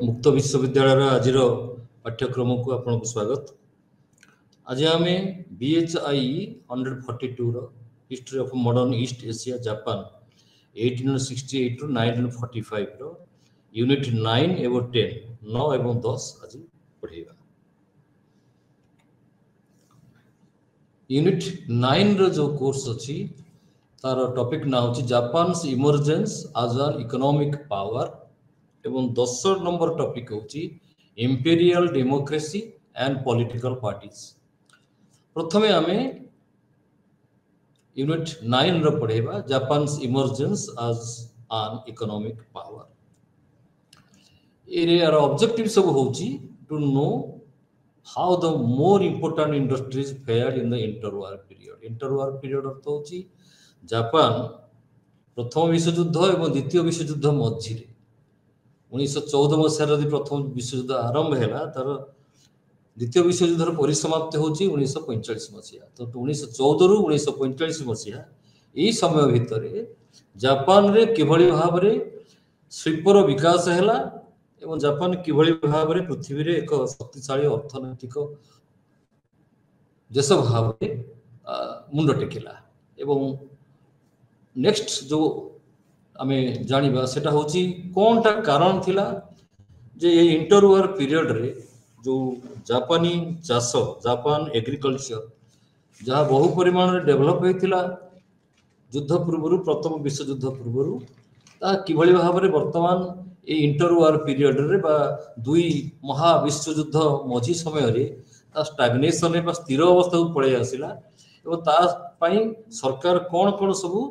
मुक्त विश्वविद्यालय आज पाठ्यक्रम को आपको स्वागत। आज आम BHI 142 history of modern East Asia Japan 1868 to 1945 रो यूनिट 9 एवं 10 9 एवं 10 आज पढ़ेगा। यूनिट 9 रो जो कोर्स अच्छी तार टॉपिक ना होची Japan's emergence as an economic power एवं 10 नंबर टॉपिक होची imperial democracy and political parties. प्रथमे आमे यूनिट 9 रो पढ़ेबा Japan's emergence as an economic power. Area objective सब होची to know how the more important industries fared in the interwar period. Interwar period अर्थ होची जापान प्रथम विश्वयुद्ध एवं द्वितीय विश्वयुद्ध मझी 1914 मसीह यदि प्रथम विश्वयुद्ध आरंभ है तार द्वितीय विश्वयुद्ध परिसमाप्ति होची 1945 मसीहा। तो 1914 रु 1945 मसीहा यही समय भितर जापान रे किभली भाव रे शिल्पर विकास हैला एवं जापान किभली भाव रे पृथ्वी रे एक शक्तिशाली अर्थनैतिक देश भाव रे मुंड टेकिला। एवं नेक्स्ट जो आमे जानिबा सेटा होची कोनटा कारण थिला जे ये इंटरवार पीरियड रे जो जापानी चाष जापान एग्रीकल्चर जहाँ बहु परिमाण रे डेवलप होइथिला युद्ध पूर्व प्रथम विश्व युद्ध पूर्व ता किभली भाव रे वर्तमान ए इंटरवार पीरियड रे बा दुई महा विश्व युद्ध मझी समय रे ता स्टैग्नेशन बा स्थिर अवस्था को पळे आसिला एवं ता पई सरकार कोन कोन सब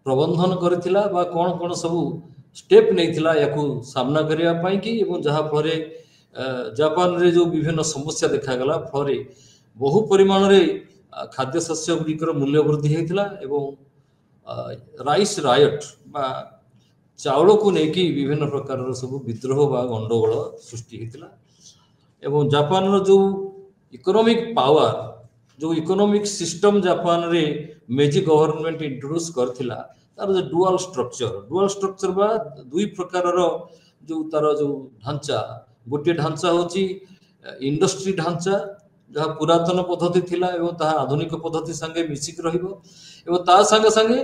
प्रबंधन करथिला बा कोन कोन सब स्टेप नैथिला याकू सामना करिया पाई कि एवं जहाँ फरे जापान रे जो विभिन्न समस्या देखा गला फरे बहु परिमाण रे खाद्य शस्य गुड़िकर मूल्य वृद्धि हेतिला एवं राइस रायट बा चाउल को नेकी विभिन्न प्रकार सब विद्रोह बा गंडगोल सृष्टि हेतिला एवं जापान रो जो इकोनॉमिक पावर जो इकोनॉमिक सिस्टम जापान रे मेजी गवर्नमेंट इंट्रोड्यूस करथिला तार जो डुअल स्ट्रक्चर बा दुई प्रकार रो जो तार जो ढांचा गोटे ढांचा होची इंडस्ट्री ढांचा जहाँ पुरातन पद्धति थिला एवं ता आधुनिक पद्धति संगे मिसिक रहिबो एवं ता संगे संगे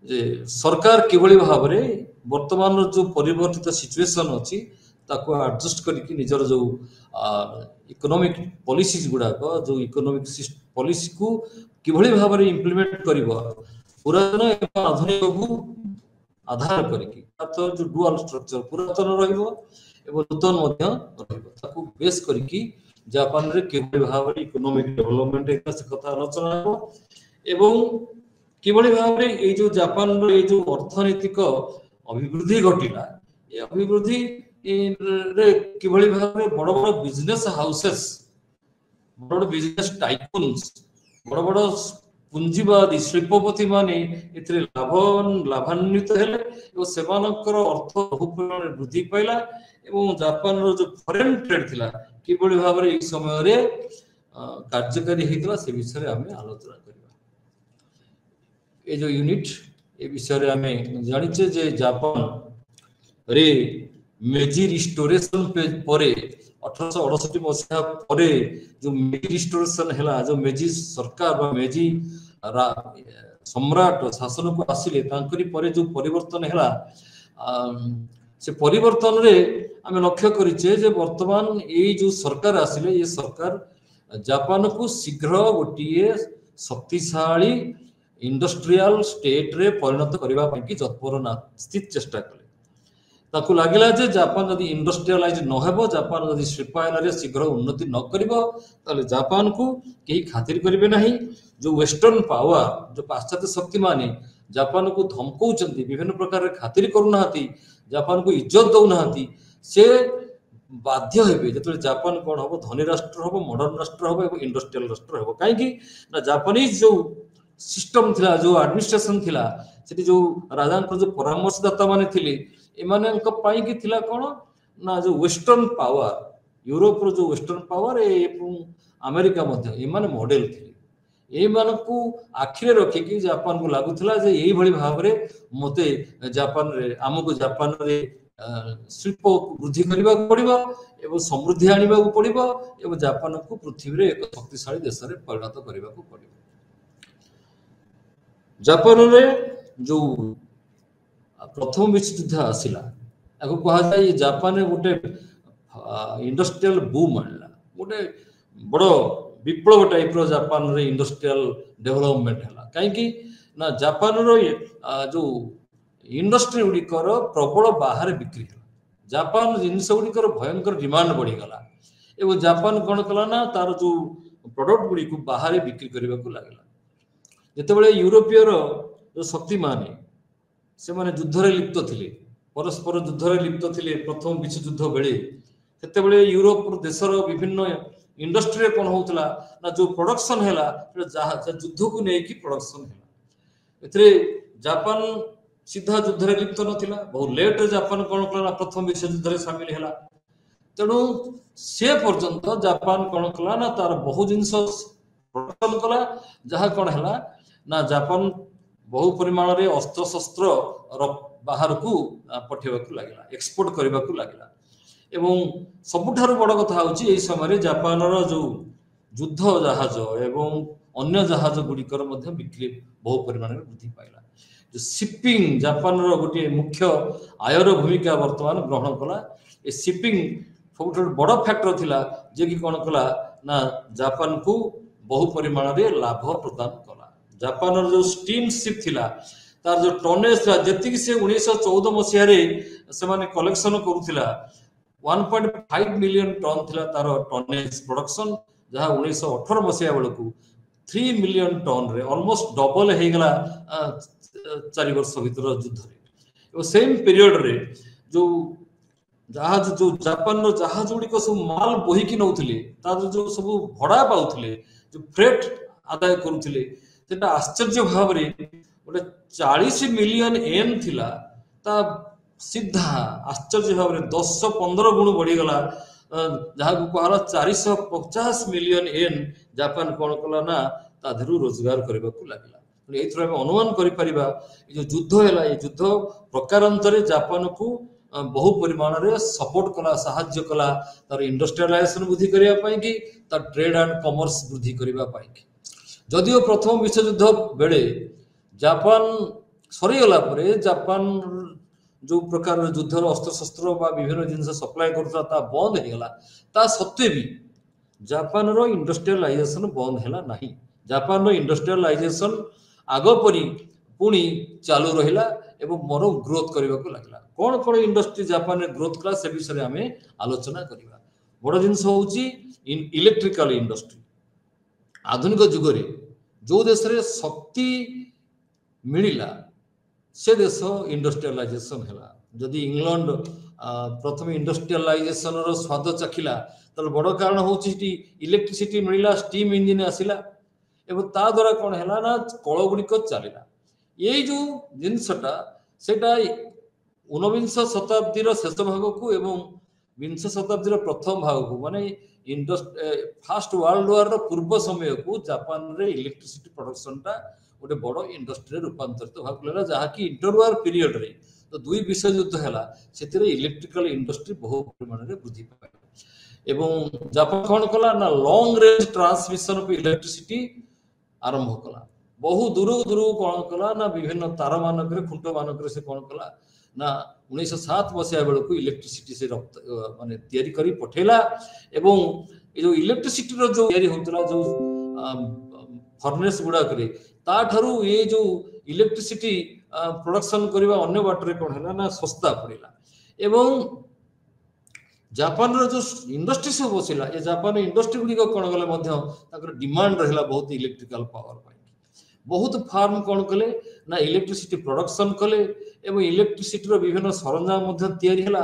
जे सरकार किभली भाव रे वर्तमान रो जो परिवर्तित सिचुएशन अछि ताको एडजस्ट करके निजर जो इकोनॉमिक पॉलिसीज गुडा को जो इकोनॉमिक पॉलिसी को किभली भाव रे इंप्लीमेंट करिवो पुरातन एवं आधुनिक को आधार करके तो जो डुअल स्ट्रक्चर पुरातन रहिबो एवं नूतन मध्य रहिबो ताको बेस करके जापान रे किभली भाव रे इकोनॉमिक डेवलपमेंट एक से कथा आलोचना हो एवं किभली भाव रे ए जो जापान रो ए जो अर्थनैतिक अभिवृद्धि घटिला ए अभिवृद्धि रे किभली भाव रे बड़ बड़ बिजनेस हाउसेस बड़ बिजनेस टाइकून्स बड़ बड़ पुंजीवादी शिल्पपति माने एथरे लाभान्वित हेले एवं सेमानकर अर्थ बहु परिमाण वृद्धि पाइला एवं जापान रो जो फॉरेन ट्रेड थिला किभली भाव रे ई समय रे कार्यकारी हेतिला से विषय रे हमें आलोचना करबा। ए जो यूनिट ए विषय रे हमें जानिचे जे जापान रे मेजी रिस्टोरेशन परे 1868 मसीहा परे जो मेजी रिस्टोरेशन हैला जो मेजी सरकार बा मेजी सम्राट शासन को आसिले तांकरी परे जो परिवर्तन हैला से परिवर्तन रे हमें लक्ष्य करिचे जे वर्तमान ए जो सरकार आसिले ये सरकार जापान को शीघ्र गोटिए शक्तिशाली इंडस्ट्रियल स्टेट रे परिणत करबा पई कि तत्पर ना स्थित चेष्टा कले ताकू लागिला जे जापान यदि इंडस्ट्रियलाइज न हेबो जापान यदि शिल्पायन रे शीघ्र उन्नति न करिवो ताले जापान को केही खातिर करिवे नाही। जो वेस्टर्न पावर जो पाश्चात्य शक्ति माने जापान को धमकौचंती विभिन्न प्रकार रे खातिर करूनाहाती जापान को इज्जत दउनाहाती से बाध्य हेबे जतले जापान कोन हबो धनी राष्ट्र हबो मॉडर्न राष्ट्र हबो एवं इंडस्ट्रियल राष्ट्र हबो काहे कि ना जापानीज जो सिस्टम थिला जो एडमिनिस्ट्रेशन थिला सेठी जो राजान जो परामर्शदाता माने थिले एमानक पाई कि थिला कोन ना जो वेस्टर्न पावर यूरोप रो जो वेस्टर्न पावर एवं अमेरिका मध्य एमाने मॉडल थिले ए मानकू आखिरे रखिकी जापान को लागुला जे यही भली भाव रे मते जापान रे आमको जापान रे ଶିଳ୍ପ ବୃଦ୍ଧି କରିବାକୁ ପଡ଼ିବ ଏବଂ ସମୃଦ୍ଧି ଆଣିବାକୁ ପଡ଼ିବ ଏବଂ ଜାପାନକୁ ପୃଥିବୀରେ ଏକ ଶକ୍ତିଶାଳୀ ଦେଶରେ ପରିଣତ କରିବାକୁ ପଡ଼ିବ। ଜାପାନରେ ଯୋଉ ପ୍ରଥମ ବିଶ୍ୱଯୁଦ୍ଧ ଆସିଲା ତାକୁ କୁହାଯାଏ ଜାପାନରେ ଗୋଟେ ଇଣ୍ଡଷ୍ଟ୍ରିଆଲ ବୁମ୍ ଆଣିଲା, ଗୋଟେ ବଡ଼ ବିପ୍ଳବ ଟାଇପ୍ର ଜାପାନରେ ଇଣ୍ଡଷ୍ଟ୍ରିଆଲ ଡେଭଲପମେଣ୍ଟ ହେଲା। କାହିଁକି ନା ଜାପାନର ଯୋଉ ଇଣ୍ଡଷ୍ଟ୍ରି ଗୁଡ଼ିକର ପ୍ରବଳ ବାହାରେ ବିକ୍ରି ହେଲା, ଜାପାନ ଜିନିଷ ଗୁଡ଼ିକର ଭୟଙ୍କର ଡିମାଣ୍ଡ ବଢ଼ିଗଲା ଏବଂ ଜାପାନ କ'ଣ କଲା ନା ତାର ଯୋଉ ପ୍ରଡକ୍ଟ ଗୁଡ଼ିକୁ ବାହାରେ ବିକ୍ରି କରିବାକୁ ଲାଗିଲା। ଯେତେବେଳେ ୟୁରୋପୀୟର ଯୋଉ ଶକ୍ତିମାନେ ସେମାନେ ଯୁଦ୍ଧରେ ଲିପ୍ତ ଥିଲେ, ପରସ୍ପର ଯୁଦ୍ଧରେ ଲିପ୍ତ ଥିଲେ ପ୍ରଥମ ବିଶ୍ୱଯୁଦ୍ଧ ବେଳେ, ସେତେବେଳେ ୟୁରୋପ ଦେଶର ବିଭିନ୍ନ ଇଣ୍ଡଷ୍ଟ୍ରିରେ କ'ଣ ହଉଥିଲା ନା ଯୋଉ ପ୍ରଡକ୍ସନ ହେଲା ଯୁଦ୍ଧକୁ ନେଇକି ପ୍ରଡକ୍ସନ ହେଲା। ଏଥିରେ ଜାପାନ ସିଧା ଯୁଦ୍ଧରେ ଲିପ୍ତ ନଥିଲା, ବହୁ ଲେଟ୍ରେ ଜାପାନ କ'ଣ କଲା ନା ପ୍ରଥମ ବିଶ୍ୱଯୁଦ୍ଧରେ ସାମିଲ ହେଲା। ତେଣୁ ସେ ପର୍ଯ୍ୟନ୍ତ ଜାପାନ କ'ଣ କଲା ନା ତାର ବହୁ ଜିନିଷ ପ୍ରଡକ୍ସନ କଲା, ଯାହା କ'ଣ ହେଲା ନା ଜାପାନ ବହୁ ପରିମାଣରେ ଅସ୍ତ୍ରଶସ୍ତ୍ର ବାହାରକୁ ପଠାଇବାକୁ ଲାଗିଲା, ଏକ୍ସପୋର୍ଟ କରିବାକୁ ଲାଗିଲା। ଏବଂ ସବୁଠାରୁ ବଡ଼ କଥା ହେଉଛି ଏହି ସମୟରେ ଜାପାନର ଯୋଉ ଯୁଦ୍ଧ ଜାହାଜ ଏବଂ ଅନ୍ୟ ଜାହାଜ ଗୁଡ଼ିକର ମଧ୍ୟ ବିକ୍ରି ବହୁ ପରିମାଣରେ ବୃଦ୍ଧି ପାଇଲା। ସିପିଂ ଜାପାନର ଗୋଟିଏ ମୁଖ୍ୟ ଆୟର ଭୂମିକା ବର୍ତ୍ତମାନ ଗ୍ରହଣ କଲା। ଏ ସିପିଂ ସବୁଠାରୁ ବଡ଼ ଫ୍ୟାକ୍ଟର ଥିଲା ଯିଏକି କ'ଣ କଲା ନା ଜାପାନକୁ ବହୁ ପରିମାଣରେ ଲାଭ ପ୍ରଦାନ କଲା। ଜାପାନର ଯୋଉ ଷ୍ଟିମ୍ ସିପ୍ ଥିଲା ତାର ଯୋଉ ଟନେଜ ଥିଲା, ଯେତିକି ସେ 1914 ମସିହାରେ ସେମାନେ କଲେକ୍ସନ କରୁଥିଲା 1.5 ମିଲିୟନ ଟନ୍ ଥିଲା ତାର ଟନେଜ ପ୍ରଡକ୍ସନ, ଯାହା 1918 ମସିହା ବେଳକୁ 3 ମିଲିୟନ ଟନ୍ରେ ଅଲମୋଷ୍ଟ ଡବଲ ହେଇଗଲା 4 ବର୍ଷ ଭିତର ଯୁଦ୍ଧରେ। ଏବଂ ସେମ୍ ପିରିୟଡରେ ଯୋଉ ଜାହାଜ ଯୋଉ ଜାପାନର ଜାହାଜ ଗୁଡ଼ିକ ସବୁ ମାଲ ବୋହିକି ନଉଥିଲେ, ତାର ଯୋଉ ସବୁ ଭଡ଼ା ପାଉଥିଲେ, ଯୋଉ ଫ୍ରେଟ୍ ଆଦାୟ କରୁଥିଲେ, ସେଟା ଆଶ୍ଚର୍ଯ୍ୟ ଭାବରେ ଗୋଟେ 40 ମିଲିୟନ ଏନ୍ ଥିଲା, ତା ସିଧା ଆଶ୍ଚର୍ଯ୍ୟ ଭାବରେ 10-15 ଗୁଣ ବଢିଗଲା, ଯାହାକୁ କୁହାଗଲା 450 ମିଲିୟନ ଏନ୍ ଜାପାନ କ'ଣ କଲା ନା ତା ଦେହରୁ ରୋଜଗାର କରିବାକୁ ଲାଗିଲା। ଏଇଥିରୁ ଆମେ ଅନୁମାନ କରିପାରିବା ଏ ଯୋଉ ଯୁଦ୍ଧ ହେଲା, ଏ ଯୁଦ୍ଧ ପ୍ରକାରାନ୍ତରେ ଜାପାନକୁ ବହୁ ପରିମାଣରେ ସପୋର୍ଟ କଲା, ସାହାଯ୍ୟ କଲା ତାର ଇଣ୍ଡଷ୍ଟ୍ରିଆଲାଇଜେସନ ବୃଦ୍ଧି କରିବା ପାଇଁ କି ତାର ଟ୍ରେଡ୍ ଆଣ୍ଡ କମର୍ସ ବୃଦ୍ଧି କରିବା ପାଇଁ କି। ଯଦିଓ ପ୍ରଥମ ବିଶ୍ୱଯୁଦ୍ଧ ବେଳେ ଜାପାନ ସରିଗଲା ପରେ ଜାପାନ ଯୋଉ ପ୍ରକାର ଯୁଦ୍ଧର ଅସ୍ତ୍ରଶସ୍ତ୍ର ବା ବିଭିନ୍ନ ଜିନିଷ ସପ୍ଲାଏ କରୁଥିଲା ତା ବନ୍ଦ ହେଇଗଲା, ତା ସତ୍ତ୍ୱେ ବି ଜାପାନର ଇଣ୍ଡଷ୍ଟ୍ରିଆଲାଇଜେସନ ବନ୍ଦ ହେଲା ନାହିଁ। ଜାପାନର ଇଣ୍ଡଷ୍ଟ୍ରିଆଲାଇଜେସନ ଆଗ ପରି ପୁଣି ଚାଲୁ ରହିଲା ଏବଂ ମୋର ଗ୍ରୋଥ କରିବାକୁ ଲାଗିଲା। କ'ଣ କ'ଣ ଇଣ୍ଡଷ୍ଟ୍ରି ଜାପାନରେ ଗ୍ରୋଥ କଲା ସେ ବିଷୟରେ ଆମେ ଆଲୋଚନା କରିବା। ବଡ଼ ଜିନିଷ ହେଉଛି ଇଲେକ୍ଟ୍ରିକାଲ ଇଣ୍ଡଷ୍ଟ୍ରି। ଆଧୁନିକ ଯୁଗରେ ଯୋଉ ଦେଶରେ ଶକ୍ତି ମିଳିଲା ସେ ଦେଶ ଇଣ୍ଡଷ୍ଟ୍ରିଆଲାଇଜେସନ ହେଲା। ଯଦି ଇଂଲଣ୍ଡ ପ୍ରଥମେ ଇଣ୍ଡଷ୍ଟ୍ରିଆଲାଇଜେସନର ସ୍ୱାଦ ଚାଖିଲା, ତାହେଲେ ବଡ଼ କାରଣ ହେଉଛି ସେଠି ଇଲେକ୍ଟ୍ରିସିଟି ମିଳିଲା, ଷ୍ଟିମ୍ ଇଞ୍ଜିନ ଆସିଲା ଏବଂ ତା ଦ୍ୱାରା କ'ଣ ହେଲା ନା କଳ ଗୁଡ଼ିକ ଚାଲିଲା। ଏଇ ଯୋଉ ଜିନିଷଟା ସେଇଟା 19ବିଂଶ ଶତାବ୍ଦୀର ଶେଷ ଭାଗକୁ ଏବଂ ବିଂଶ ଶତାବ୍ଦୀର ପ୍ରଥମ ଭାଗକୁ, ମାନେ ଫାଷ୍ଟ ୱାର୍ଲଡ ୱାରର ପୂର୍ବ ସମୟକୁ ଜାପାନରେ ଇଲେକ୍ଟ୍ରିସିଟି ପ୍ରଡକ୍ସନଟା ଗୋଟେ ବଡ଼ ଇଣ୍ଡଷ୍ଟ୍ରିରେ ରୂପାନ୍ତରିତ ହେବାକୁ ଲାଗିଲା, ଯାହାକି ଇଣ୍ଟରୱାର ପିରିୟଡରେ ତ ଦୁଇ ବିଶ୍ୱଯୁଦ୍ଧ ହେଲା, ସେଥିରେ ଇଲେକ୍ଟ୍ରିକାଲ ଇଣ୍ଡଷ୍ଟ୍ରି ବହୁ ପରିମାଣରେ ବୃଦ୍ଧି ପାଇଲା। ଏବଂ ଜାପାନ କ'ଣ କଲା ନା ଲଙ୍ଗ ରେଞ୍ଜ ଟ୍ରାନ୍ସମିଶନ ଇଲେକ୍ଟ୍ରିସିଟି ଆରମ୍ଭ କଲା। ବହୁ ଦୂରକୁ ଦୂରକୁ କ'ଣ କଲା ନା ବିଭିନ୍ନ ତାର ମାନଙ୍କରେ ଖୁଣ୍ଟ ମାନଙ୍କରେ ସେ କ'ଣ କଲା ନା 1907 ମସିହା ବେଳକୁ ଇଲେକ୍ଟ୍ରିସିଟି ସେ ମାନେ ତିଆରି କରି ପଠେଇଲା। ଏବଂ ଏ ଯୋଉ ଇଲେକ୍ଟ୍ରିସିଟିର ଯୋଉ ତିଆରି ହଉଥିଲା ଯୋଉ ଫର୍ନେସ୍ ଗୁଡାକରେ, ତାଠାରୁ ଏ ଯୋଉ ଇଲେକ୍ଟ୍ରିସିଟି ପ୍ରଡକ୍ସନ କରିବା ଅନ୍ୟ ବାଟରେ କ'ଣ ହେଲା ନା ଶସ୍ତା ପଡ଼ିଲା। ଏବଂ ଜାପାନର ଯୋଉ ଇଣ୍ଡଷ୍ଟ୍ରି ସବୁ ବସିଲା, ଏ ଜାପାନ ଇଣ୍ଡଷ୍ଟ୍ରି ଗୁଡ଼ିକ କ'ଣ କଲେ ମଧ୍ୟ ତାଙ୍କର ଡିମାଣ୍ଡ ରହିଲା ବହୁତ ଇଲେକ୍ଟ୍ରିକାଲ ପାୱାର ପାଇଁ। ବହୁତ ଫାର୍ମ କ'ଣ କଲେ ନା ଇଲେକ୍ଟ୍ରିସିଟି ପ୍ରଡକ୍ସନ କଲେ ଏବଂ ଇଲେକ୍ଟ୍ରିସିଟିର ବିଭିନ୍ନ ସରଞ୍ଜାମ ମଧ୍ୟ ତିଆରି ହେଲା।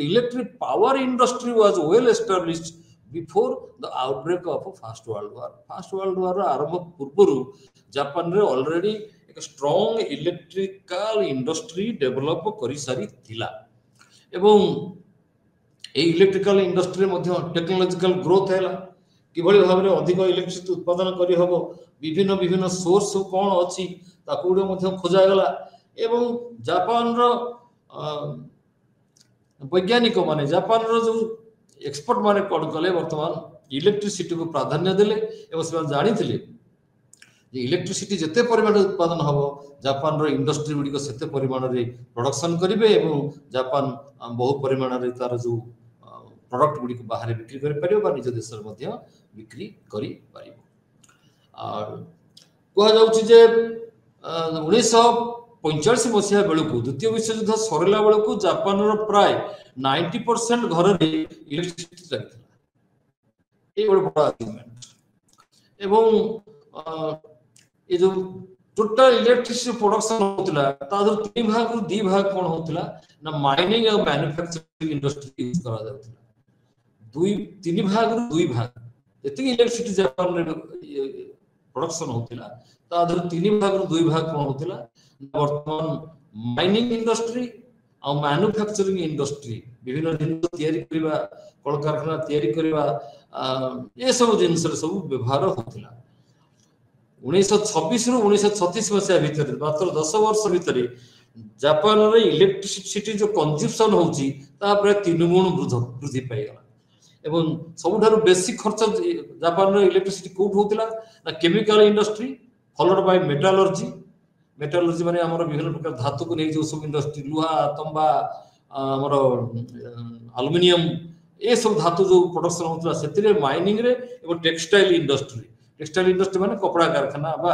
Electric power industry was well established before the outbreak of first world war. First world ୱାରର ଆରମ୍ଭ ପୂର୍ବରୁ ଜାପାନରେ ଅଲରେଡି ଏକ ଷ୍ଟ୍ରଙ୍ଗ ଇଲେକ୍ଟ୍ରିକାଲ ଇଣ୍ଡଷ୍ଟ୍ରି ଡେଭଲପ କରିସାରିଥିଲା। ଏବଂ এই ইলেকট্রিকাল ইন্ডস্ট্রি ମଧ୍ୟ ଟେକ୍ନୋଲୋଜିକାଲ ଗ୍ରୋଥ ହେଲା, କିଭଳି ଭାବରେ ଅଧିକ ଇଲେକ୍ଟ୍ରିସିଟି ଉତ୍ପାଦନ କରିହେବ, ବିଭିନ୍ନ ବିଭିନ୍ନ ସୋର୍ସ କ'ଣ ଅଛି ତାକୁ ମଧ୍ୟ ଖୋଜାଗଲା। ଏବଂ ଜାପାନର वैज्ञानिक माने जापान रो जो एक्सपर्ट माने कौन कले वर्तमान इलेक्ट्रिसिटी को प्राधान्य देले एवं से जानी जे इलेक्ट्रिसिटी जिते परिमाण उत्पादन हम जापान रो इंडस्ट्री गुड़ी से परिमाण रे प्रोडक्शन करेंगे एवं जापान बहु परिमाण रे तार जो प्रोडक्ट गुड़ी बाहर बिक्री कर पारिबो बा निज देश रे बिक्री करि पारिबो। और कह जाउछि जे 1945 मसीहा बेलू द्वितीय विश्वयुद्ध सरला बेलू जापान प्राय 90% घर इलेक्ट्रिसिटी लगी ये बड़ा अचीवमेंट एवं ये जो टोटल इलेक्ट्रिसिटी प्रोडक्शन होता तीन भाग रु दी भाग कौन होता ना माइनिंग और मैन्युफैक्चरिंग इंडस्ट्री यूज करा जाउतला दुई तीन भाग रु दुई भाग जति इलेक्ट्रिसिटी जापान रे प्रोडक्शन होता तादर तीन भाग रु दुई भाग कौन होता वर्तमान माइनिंग इंडस्ट्री और मैन्युफैक्चरिंग इंडस्ट्री विभिन्न जिनिस तैयारी करबा कल कारखाना तैयारी करबा ये सब जिनिस सब व्यवहार होता 1926 रु 1936 मसीहा भितर मात्र 10 वर्ष भितर जापान रे इलेक्ट्रिसिटी जो कंजम्पशन होची ता प्राय 3 गुण वृद्धि पाइगला एवं सबुठारु बेसी खर्च जापान रे इलेक्ट्रिसिटी कोट होतिला ना chemical industry followed by metallurgy माने हमर विभिन्न प्रकार धातु को नै जो सब इंडस्ट्री लुहा तंबा हमर एल्युमिनियम ए सब धातु जो प्रोडक्शन होतिला सेतिरे माइनिंग रे एवं टेक्सटाइल इंडस्ट्री माने कपड़ा कारखाना बा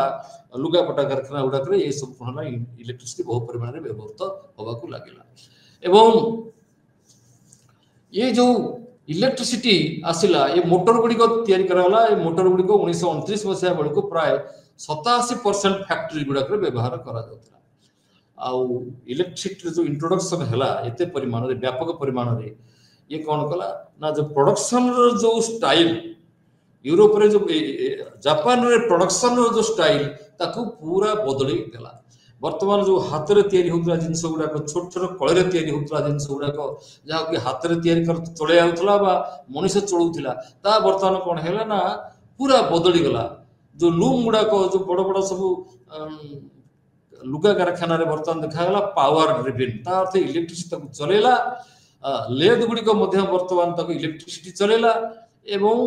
लुगापटा कारखाना गुडा करे ये सब कहला इलेक्ट्रिसिटी बहुत परिमाण रे व्यवहृत होबा को लागेला एवं ये जो इलेक्ट्रिसिटी आसिला ये मोटर गुडी को तयारी कराला ये मोटर गुडी को 1929 मसीहा बेल को प्राय 87% फैक्ट्री गुडा करे व्यवहार करा जाउतला आ इलेक्ट्रिसिटी जो इंट्रोडक्शन हैला एते परिमाण रे व्यापक परिमाण रे ये कौन कला ना जो प्रोडक्शन रो जो स्टाइल यूरोप रे जो जापान रे प्रोडक्शन रो जो स्टाइल ताकू पूरा बदली देला वर्तमान जो हाथ रे तयारी होतला जिंस गुडा को छोट छोट कळे रे तयारी होतला जिंस गुडा को जहा कि हाथ रे तयारी कर चले आउतला बा मनुष्य चलउतला ता वर्तमान कोन हैला ना पूरा बदली गला जो लूम गुडा को जो बड़ बड़ सब लुगा कारखाना रे वर्तमान देखा गला पावर ड्रिवन ता अर्थ इलेक्ट्रिसिटी ताकू चलेला लेड गुडी को मध्य वर्तमान ताकू इलेक्ट्रिसिटी चलेला एवं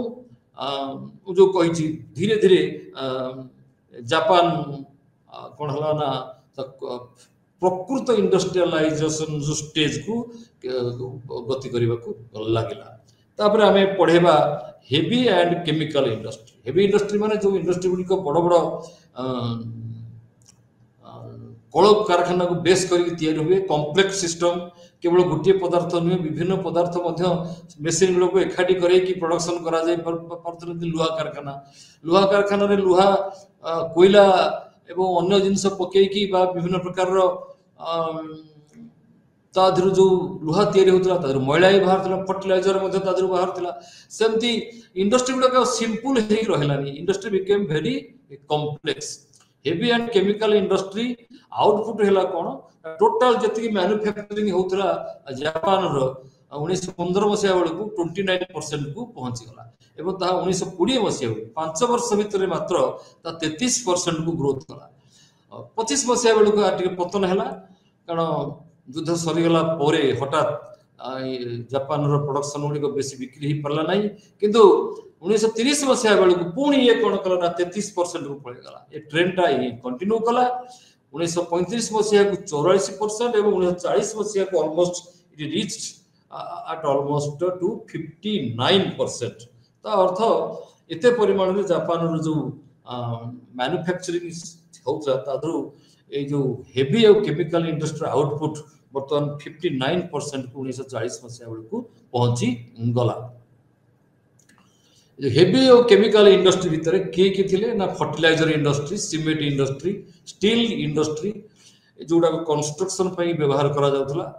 जो कही धीरे धीरे जापान कौन हला ना प्रकृत इंडस्ट्रियलाइजेशन जो स्टेज को गति करने को लगिला तापर आमे पढ़ेबा हेवी एंड केमिकल इंडस्ट्री माने जो इंडस्ट्री गुडी को बड़ बड़ कल कारखाना को बेस करके तैयारी हुए कॉम्प्लेक्स सिस्टम केवल गोटे पदार्थ नुहे विभिन्न पदार्थ मेसीन गुलो को एकाठी करे कि प्रोडक्शन करा जाय लुहा कारखाना रे लुहा कोयला एवं अन्य जिनस पकई कि बा विभिन्न प्रकार रो तादर जो लुहा तैयारी होतला तादर मैला ही बाहर थला फर्टिलाइजर मध्ये तादर बाहर थला सेमती इंडस्ट्री गुडा सिंपल हे रहलानी industry became very complex heavy and chemical industry output हैला कोन टोटल जति मैन्युफैक्चरिंग होतला जापान रो 1915 मसिया बेलू 29% को पहुंची गला एवं ता 1920 मसिया 5 वर्ष भितर मात्र ता 33% को ग्रोथ कला 25 मसिया बेलू आटे पतन हैला कारण युद्ध सरी गला परे हठात जापान रो प्रोडक्शन गुडी को बेसी बिक्री ही परला नै किंतु 1930 मसिया बेलू पुणी ये कोन कला ना 33% को पळे गला ए ट्रेंड ता ही कंटिन्यू कला 1935 मसिया को 84% एवं 1940 मसिया को almost it reached at almost to 59%. ता अर्थ एते परिमाण में जापान रो जो मैन्युफैक्चरिंग होता तादरु ए जो हेवी और केमिकल इंडस्ट्री आउटपुट वर्तमान 59% को 1940 मसिया बेलू पहुंची गला हेवी और केमिकल इंडस्ट्री भितर किए थिले ना fertilizer industry cement industry steel industry जोडा कंस्ट्रक्शन पई व्यवहार करा जाउतला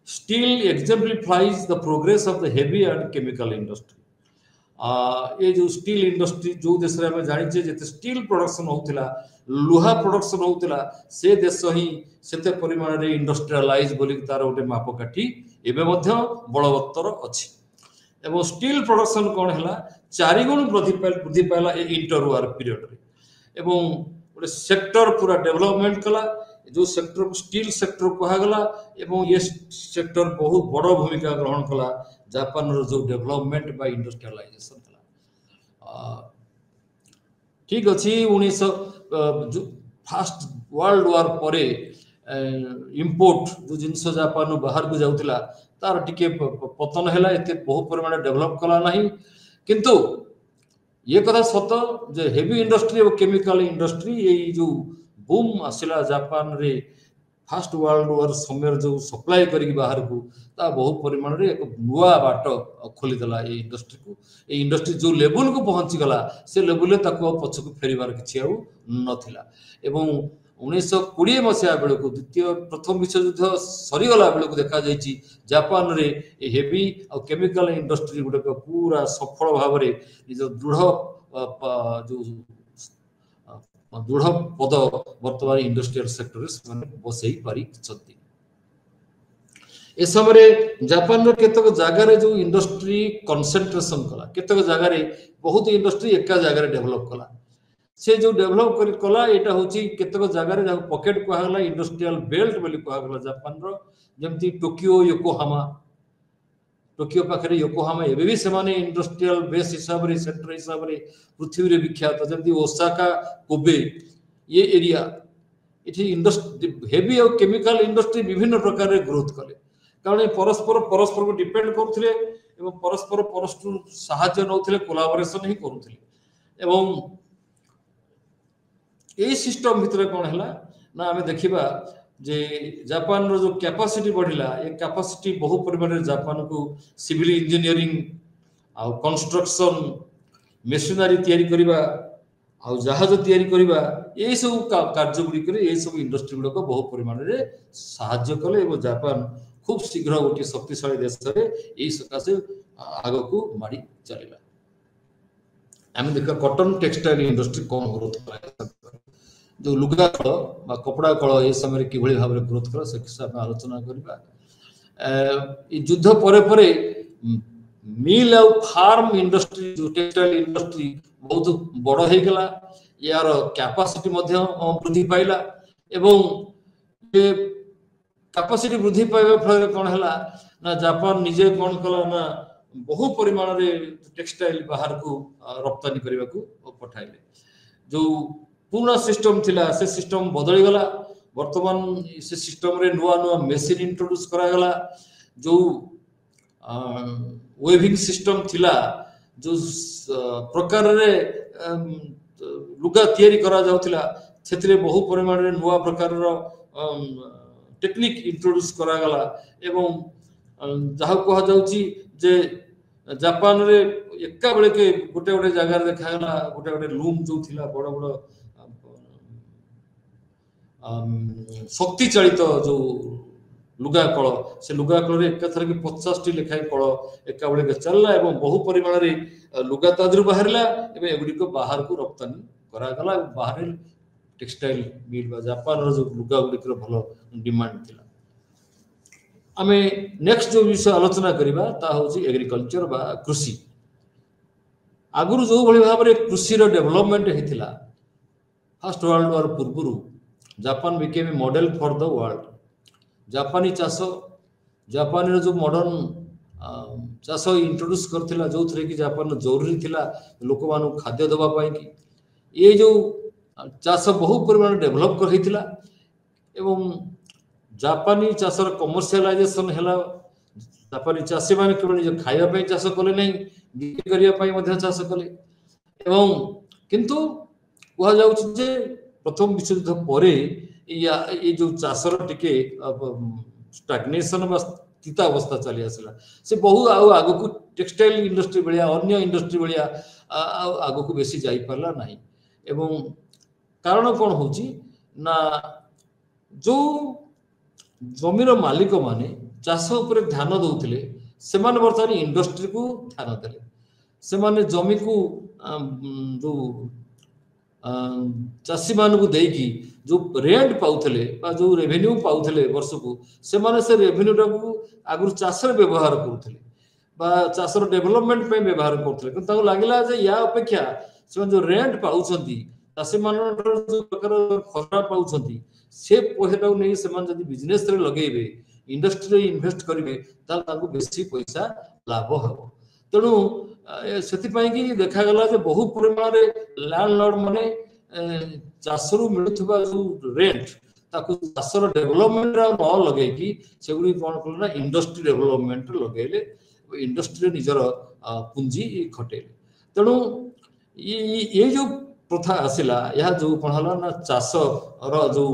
steel exemplifies the progress of the heavy and chemical industry ये जो स्टील इंडस्ट्री जो देश रे हम जानि जे स्टील प्रोडक्शन होतिला लुहा प्रोडक्शन होतिला से देश ही सेते परिमाण रे इंडस्ट्रियलाइज बोली तार ओटे मापकाठी एबे मध्य बलवत्तर अछि एवं स्टील प्रोडक्शन कोन हैला 4 गुण वृद्धि पाला ए इंटर वार पीरियड रे एवं ओटे सेक्टर पूरा डेवलपमेंट कला जो सेक्टर को स्टील सेक्टर कहगला एवं ये सेक्टर बहुत बड़ भूमिका ग्रहण कला जापान रो जो डेवलपमेंट बा इंडस्ट्रियलाइजेशन था। ठीक अच्छी 1900 फास्ट वर्ल्ड वार परे इंपोर्ट जो जिनस जापान बाहर को जाउतिला तार टिके पतन हैला एते बहु परिमाण डेवलप कला नहीं किंतु ये कथा सत जे हेवी इंडस्ट्री और केमिकल इंडस्ट्री ये जो बूम आसिला जापान रे फास्ट वर्ल्ड वार समय जो सप्लाई करी बाहर को ता बहु परिमाण रे एक नुआ बाट खोली देला ये इंडस्ट्री को। ये इंडस्ट्री जो लेवल को पहुंची गला से लेवल ले ताको पछ को फेरिबार किछि आउ नथिला एवं 1920 मसिया बेले को द्वितीय प्रथम विश्व युद्ध सरी गला बेले को देखा जायछि जापान रे हेवी और केमिकल इंडस्ट्री गुडे पूरा सफल भाव रे निज दृढ़ पद वर्तमान इंडस्ट्रियल सेक्टर में बसई पारी छथि। ए समय जापान रो केतक जगह जो इंडस्ट्री कंसंट्रेशन कला केतक जगह बहुत इंडस्ट्री एका जगह डेवलप कला से जो डेवलप कर कला एटा होची केतक जगह जो पॉकेट कहला इंडस्ट्रियल बेल्ट बोली कहला जापान रो जेमती टोकियो योकोहामा टोकियो पाखरे योकोहामा एबे भी सेमाने इंडस्ट्रियल बेस हिसाब रे सेंटर हिसाब रे पृथ्वी रे विख्यात जेमती ओसाका कोबे ये एरिया इठी इंडस्ट्री हेवी और केमिकल इंडस्ट्री विभिन्न प्रकार रे ग्रोथ कले कारण परस्पर को डिपेंड करूथिले एवं परस्पर परस्पर सहायता नउथिले कोलाबोरेशन ही करूथिले एवं ए सिस्टम भितर कोन हला ना हमें देखिबा जे जापान रो जो कैपेसिटी बढ़िला ये कैपेसिटी बहु परिमाण रे जापान को सिविल इंजीनियरिंग आ कंस्ट्रक्शन मशीनरी तयारी करिबा आ जहाज तयारी करिबा ए सब कार्य गुडी करे ए सब इंडस्ट्री गुडको बहु परिमाण रे सहायता कले एवं जापान खूब शीघ्र गोटे शक्तिशाली देश रे ए सकासे आगो को मारी चलेला। हम देखा कॉटन टेक्सटाइल इंडस्ट्री कौन ग्रोथ करा जो लुगा कल बा कपड़ा कल ए समय किभଳି भाबरे ग्रोथ करा से हिसाब में आलोचना करिबा। युद्ध परे परे मिल और फार्म इंडस्ट्री जो टेक्सटाइल इंडस्ट्री बहुत बड़ हो गला यार कैपेसिटी मध्य वृद्धि पाइला एवं ये कैपेसिटी वृद्धि पाइबा फल कौन है ना जापान निजे कौन कला ना बहु परिमाण रे टेक्सटाइल बाहर को रप्तानी करने को पठाइले जो पुराना सिस्टम थिला से सिस्टम बदली गला वर्तमान से सिस्टम रे नुआ नुआ मशीन इंट्रोड्यूस करा गला जो वेविंग सिस्टम थिला जो प्रकार रे लुगा तयारी करा जाउथिला सेतिरे बहु परिमाण रे नुआ प्रकार रो टेक्निक इंट्रोड्यूस करा गला एवं जहा कहा जाउची जे जापान रे एका बेले के गोटे गोटे जगह देखा गला गोटे गोटे लूम जो थिला बड़ बड़ शक्ति चालित जो लुगा कल से लुगा कल एका थर के 50 टी लेखाई कल एका बेले के चलला एवं बहु परिमाण रे लुगा तादरु बाहरला एवं एगुडी को बाहर को रप्तानी करा गला बाहर टेक्सटाइल मिल बा जापान रो जो लुगा गुडी के भलो डिमांड थिला। आमे नेक्स्ट जो विषय आलोचना करिबा ता होची एग्रीकल्चर बा कृषि। आगुरु जो भली भाव रे कृषि रो डेवलपमेंट हेतिला फर्स्ट वर्ल्ड वार पूर्वरु Japan became a model for the world. जापानी चाष जापान रो जो मॉडर्न चाष इंट्रोड्यूस करथिला जो थरे कि जापान जरूरी थिला लोक मानु खाद्य दबा पाई कि ये जो चाष बहु परिमाण डेवलप कर हेतिला एवं जापानी चाषर कमर्शियलाइजेशन हैला जापानी चाषी माने केवल जो खाइबा पई चाष कले नै बिक्री करिया पई मध्ये चाष कले एवं किंतु कहा जाउछ जे प्रथम विश्व युद्ध परे ये जो चाषर टिके स्टैग्नेशन बा स्थित अवस्था चली आसला से बहु आगो को टेक्सटाइल इंडस्ट्री बलिया अन्य इंडस्ट्री बलिया आगो को बेसी जाई परला नाही एवं कारण कौन होची ना जो जमीर मालिक माने चाष उपर ध्यान दउथिले सेमाने वर्तमान इंडस्ट्री को ध्यान देले सेमाने जमी को जो चाषी मान को देकी जो रेंट पाउथले बा जो रेवेन्यू पाउथले वर्ष को सेमाने से रेवेन्यू को आगु चाष व्यवहार करुथले बा चाषर डेवलपमेंट पे व्यवहार करथले किंतु ताको लागिला जे या अपेक्षा से जो रेंट पाउछंती चाषी मान जो प्रकार खर्चा पाउछंती से पैसा नहीं से जब बिजनेस रे लगेबे इंडस्ट्री इन्वेस्ट करेंगे बेसी पैसा लाभ हम तेणु से देखा गला बहु परिमाण लैंडलॉर्ड माने चाषरू मिलुवा जो रेंट ताकू चाषर डेवलपमेंट न लगे से कौन कले इंडस्ट्री डेवलपमेंट लगे इंडस्ट्री निजर पुंजी खटेले तेणु ये जो प्रथा आसला यह जो कौन है ना चाष जो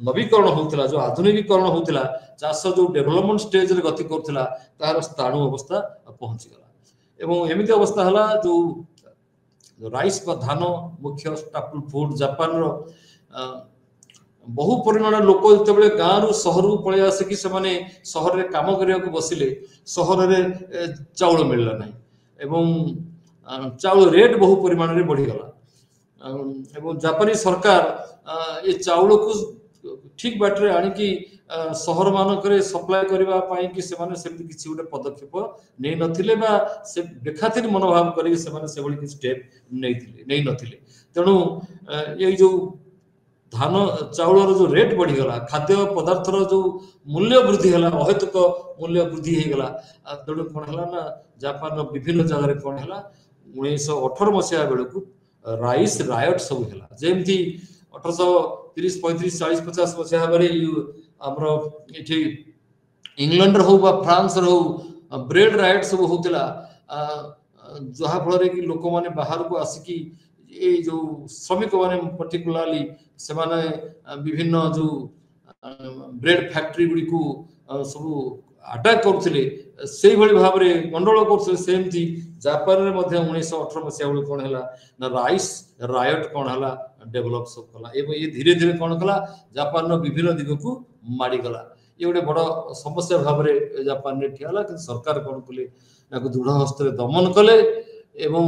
नवीकरण होता जो आधुनिकीकरण होता चाष जो डेवलपमेंट स्टेज रे गति करथिला तार स्थाणु अवस्था पहुंचीगला एवं एमती अवस्था है जो राइस बा धान मुख्य स्टापल फूड जापान रो बहु परिमाण लोक जिते गाँव रु सहर पलि आसिक से सहर में कम करने को बसिले सहर में चाउल मिलला नहीं एवं चाउल रेट बहु परिमाण में बढ़ीगला एवं जापानी सरकार ये चाउल को ठीक बाटे आणिकी सहर मानक सप्लाय करने कि किसी गोटे पदक्षेप नहीं नथिले बा से बेखातिर मनोभाव करी स्टेप नहीं नथिले तेणु ये जो धान चाउल जो रेट बढ़ीगला खाद्य पदार्थर जो मूल्य वृद्धि है अहेतुक मूल्य वृद्धि होगला तेणु कौन है ना जापान विभिन्न जगह कौन है 1918 मसीहा बेलू राइस रायट सब है जमती 1830-35-40-50 मसीहा आमर ये इंग्लैंड हो फ्रांस हो ब्रेड राइट सब होता जहाँ फल कि लोक मैंने बाहर को आसिकी ये जो श्रमिक मैंने पर्टिकुलाली से विभिन्न जो ब्रेड फैक्ट्री गुड़ी को सब अटैक करते से भाव में गंडोल करते जापान में 1918 मसीहा बेलू कौन है ना राइस रायट कौन है डेभलप सब कला ये धीरे धीरे कौन कला जापान विभिन्न दिग को माड़ीगला ये गोटे बड़ समस्या भाव में जापान में ठियाला कि सरकार कौन कले दृढ़ हस्त दमन कले एवं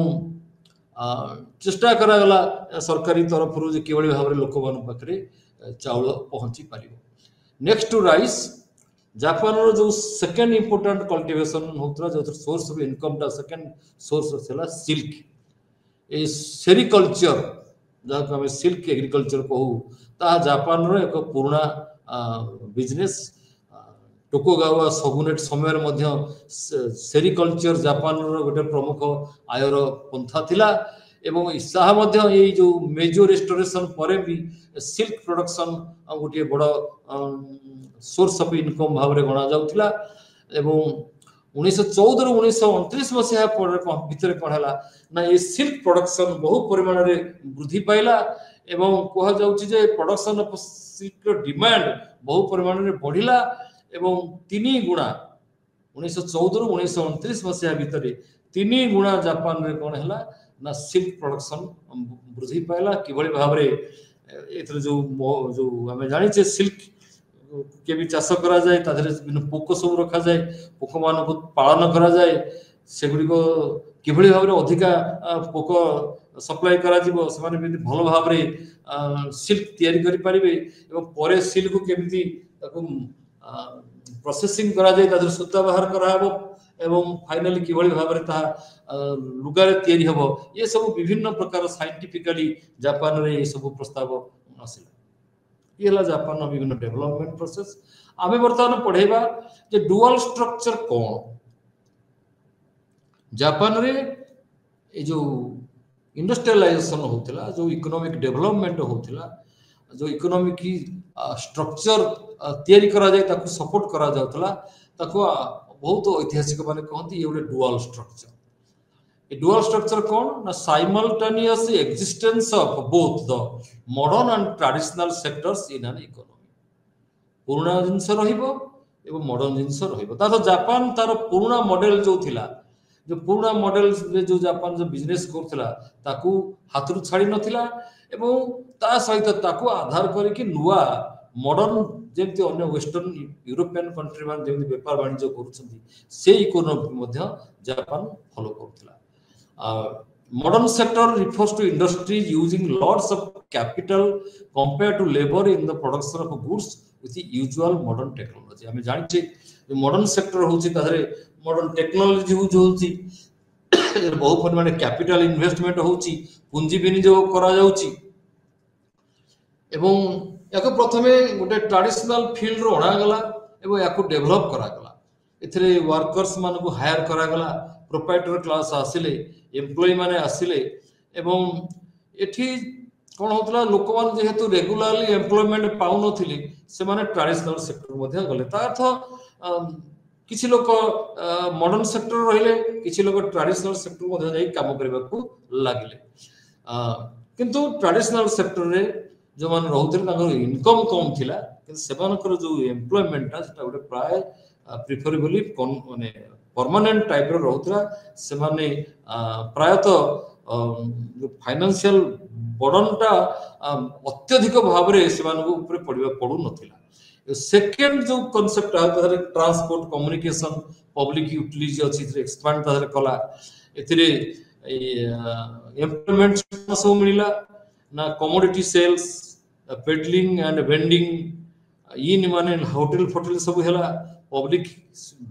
चेष्टा करागला सरकारी तरफ कि भाव में लोक मान पाखे चाउल पहुंची पार नेक्स्ट टू राइस जापान जो सेकेंड इंपोर्टेंट कल्टिवेशन होता जो सोर्स ऑफ इनकम टा सेकेंड सोर्स है सिल्क ये सेरिकल्चर जहाँ को सिल्क एग्रीकल्चर कहू ता जापान रो एक पुराना बिजनेस टोकोगावा शोगुनेट समय सेरिकल्चर जापान रो गोटे प्रमुख आयर पंथा थिला एवं साहा ये जो मेजो रेस्टोरेशन पर भी सिल्क प्रोडक्शन गोटे बड़ सोर्स ऑफ इनकम भाव में गणा जाउथिला एवं 1914 ରୁ 1929 मसीहा भितर कौन है ना ये सिल्क प्रोडक्शन बहु परिमाण में वृद्धि पाइला एवं कह जाउछि प्रोडक्शन ऑफ सिल्क डिमांड बहु परिमाण में बढ़िला एवं 3 गुणा 1914 ରୁ 1929 मसीहा भितर 3 गुणा जापान में कौन है ना सिल्क प्रोडक्शन वृद्धि पाइला किभଳି भाव में एथर जो आम जानी सिल्क के भी चाष करा जाए विभिन्न पोक सब रखा जाए पोक मान को पालन करा जाए सेगुड़ी को किभଳି भाव में अधिका पोक सप्लाई करा जीवो से भल भाव में सिल्क तैयारी करि परिबे एवं परे सिल्क को केमिति ताको प्रोसेसिंग करा जाए तादर सूता बाहर करा हबो एवं फाइनली किभଳି भाव में ता लुगारे तैयारी हबो ये सब विभिन्न प्रकार साइंटिफिकली जापान रे ये सब प्रस्ताव आसिला ये जापान विभिन्न डेवलपमेंट प्रोसेस आमे वर्तमान पढ़ेबा जे डुअल स्ट्रक्चर कौन जापान रे ये जो इंडस्ट्रियलाइजेशन होता जो इकोनॉमिक डेवलपमेंट होता जो इकोनॉमिक की स्ट्रक्चर तैयारी करा जाए ताकू सपोर्ट करा जाउतला ताकू बहुत ऐतिहासिक माने कहती ये गोटे डुअल स्ट्रक्चर डुअल स्ट्रक्चर कौन ना simultaneous existence of both the modern and traditional sectors in an economy पुराना जिनस रहिबो एवं मॉडर्न जिनस रहिबो ता तो जापान तार पुराना मॉडल जो थिला जो पुराना मॉडल रे जो जापान जो बिजनेस करथिला ताकू हाथरु छाड़ी नथिला एवं ता सहित ताकू आधार करके नुआ मॉडर्न जेमती अन्य वेस्टर्न यूरोपियन कंट्री मान जेमती व्यापार वाणिज्य करूछंती से इकोनॉमी मध्ये जापान फॉलो करथिला modern sector refers to industries using lots of capital compared to labor in the production of goods with the usual modern technology हमें जानिछे जो modern sector होची तारे modern technology यूज होची बहु परिमाण कैपिटल इन्वेस्टमेंट होची पूंजी विनियोग करा जाउची एवं याको प्रथमे गोटे ट्रेडिशनल फील्ड रो अणागला एवं याको डेभलप करागला एथिरे वर्कर्स मानको हायर करागला प्रोप्राइटर क्लास आसिले एम्प्लॉय माने आसिले एवं एठी कोन होतला लोक मान जेहेतु रेगुलरली एम्प्लॉयमेंट पाउ नथिले से माने ट्रेडिशनल सेक्टर मध्ये गले ता अर्थ किछि लोक मॉडर्न सेक्टर रहिले किछि लोक ट्रेडिशनल सेक्टर मध्ये जाई काम करबाकू लागिले किंतु ट्रेडिशनल सेक्टर रे जो मान रहउथिले तांकर इनकम कम थिला कि सेमानकर जो एम्प्लॉयमेंट सेटा गोटे प्राय प्रिफरेबली माने परमानेंट टाइप रो रहउतरा से माने प्रायतः जो फाइनेंशियल बर्डनटा अत्यधिक भाव रे सेमानको ऊपर पड़ू नथिला सेकेंड जो कांसेप्ट है ट्रांसपोर्ट कम्युनिकेशन पब्लिक यूटिलिटी अछि एक्सपांड तारे कला एथिरे एम्प्लॉयमेंट सब मिला ना commodity sales peddling and vending in माने होटल फोटल सब हैला पब्लिक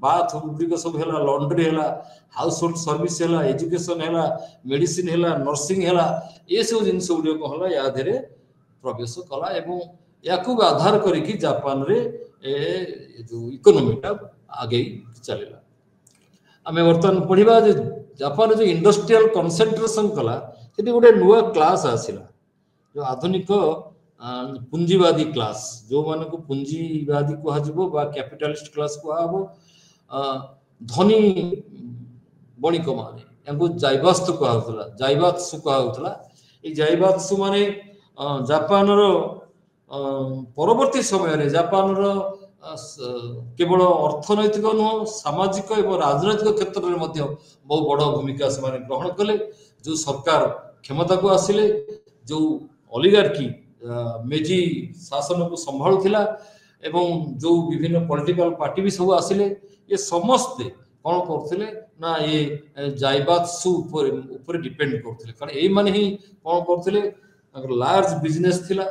बाथ गुडिक सब हैला लॉन्ड्री हैला हाउस होल्ड सर्विस हैला एजुकेशन हैला मेडिसिन हैला नर्सिंग हैला ये सब जिन सब गुडिक होला या धरे प्रवेश कला एवं याकू आधार करिकी जापान रे जो इकोनॉमीटा आगे चलेला आमे वर्तमान पढिबा जे जापान जो इंडस्ट्रियल कंसंट्रेशन कला सेठी गोटे नुवा क्लास आसिला जो आधुनिक पुंजीवादी क्लास जो मान को पुंजीवादी कह जबो बा कैपिटलिस्ट क्लास कहबो धनी बणिक माने एंको जाइबास्तु कहउतला जाइबात्सु कहउतला ए जाइबात्सु माने जापान रो परवर्ती समय रे जापान रो केवल अर्थनैतिक नुह सामाजिक एवं राजनैतिक क्षेत्र में बहुत बड़ भूमिका से ग्रहण कले जो सरकार क्षमता को आसिले जो ओलिगार्की मेजी शासन को संभालुला एवं जो विभिन्न पॉलिटिकल पार्टी भी सब आसिले ये समस्ते कौन करथिले ना ये जाइबात्सु ऊपर डिपेंड करथिले कारण ए माने ही कौन करथिले लार्ज बिजनेस थिला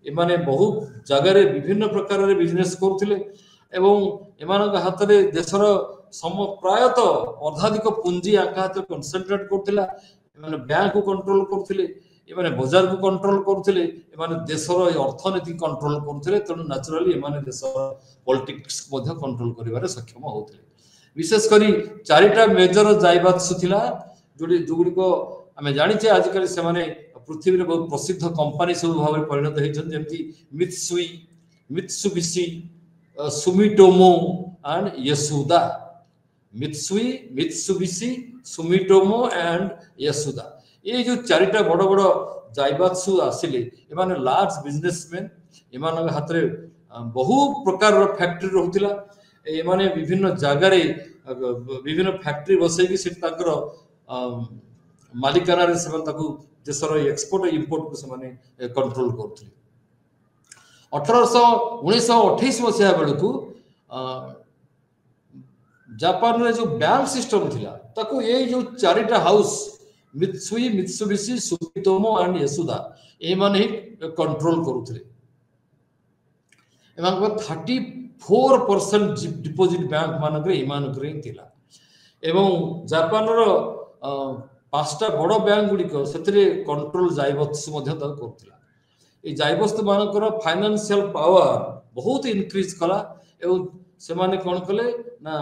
ए माने बहुत जगह रे विभिन्न प्रकार रे बिजनेस करथिले एवं एमानक हाथ रे देशर सम प्रायतः अर्धाधिक पुंजी आका हाथ कंसंट्रेट करथिला एमाने बैंक को कंट्रोल करथिले एमाने बाजार को कंट्रोल करथिले एमाने देशर अर्थनीति कंट्रोल करथिले तनु नेचुरली एमाने देशर पॉलिटिक्स मध्ये कंट्रोल करिवारे सक्षम होथिले विशेष करी चारिटा मेजर जाइबात्सु थिला जोडी को हमें जानि छे आज कल से माने पृथ्वी रे बहुत प्रसिद्ध कंपनी सब भाव में परिणत होइछन जेमति Mitsui Mitsubishi Sumitomo and Yasuda Mitsui Mitsubishi Sumitomo and Yasuda ये जो चारिटा बड़ बड़ जाइबात्सु आसिले एमाने लार्ज बिजनेसमैन एमान हाथ रे बहु प्रकार रो फैक्ट्री रहउतिला एमाने विभिन्न जगह रे विभिन्न फैक्ट्री बसै कि सिट ताकर मालिकाना रे सेमान ताकू देशर एक्सपोर्ट इंपोर्ट को सेमाने कंट्रोल करथि 1928 मसिया बेलकू जापान रे जो बैंक सिस्टम थिला ताकू ये जो चारिटा house Mitsui Mitsubishi Sumitomo and Yasuda ए माने ही कंट्रोल करूथले एमान 34% डिपॉजिट बैंक मानक रे इमान करे थिला एवं जापान रो पांचटा बड़ बैंक गुड़िक से कंट्रोल जाइबात्सु करथिला ए जाइबात्सु मानकर फाइनेंशियल पावर बहुत इनक्रीज कला एवं से माने कोन कले ना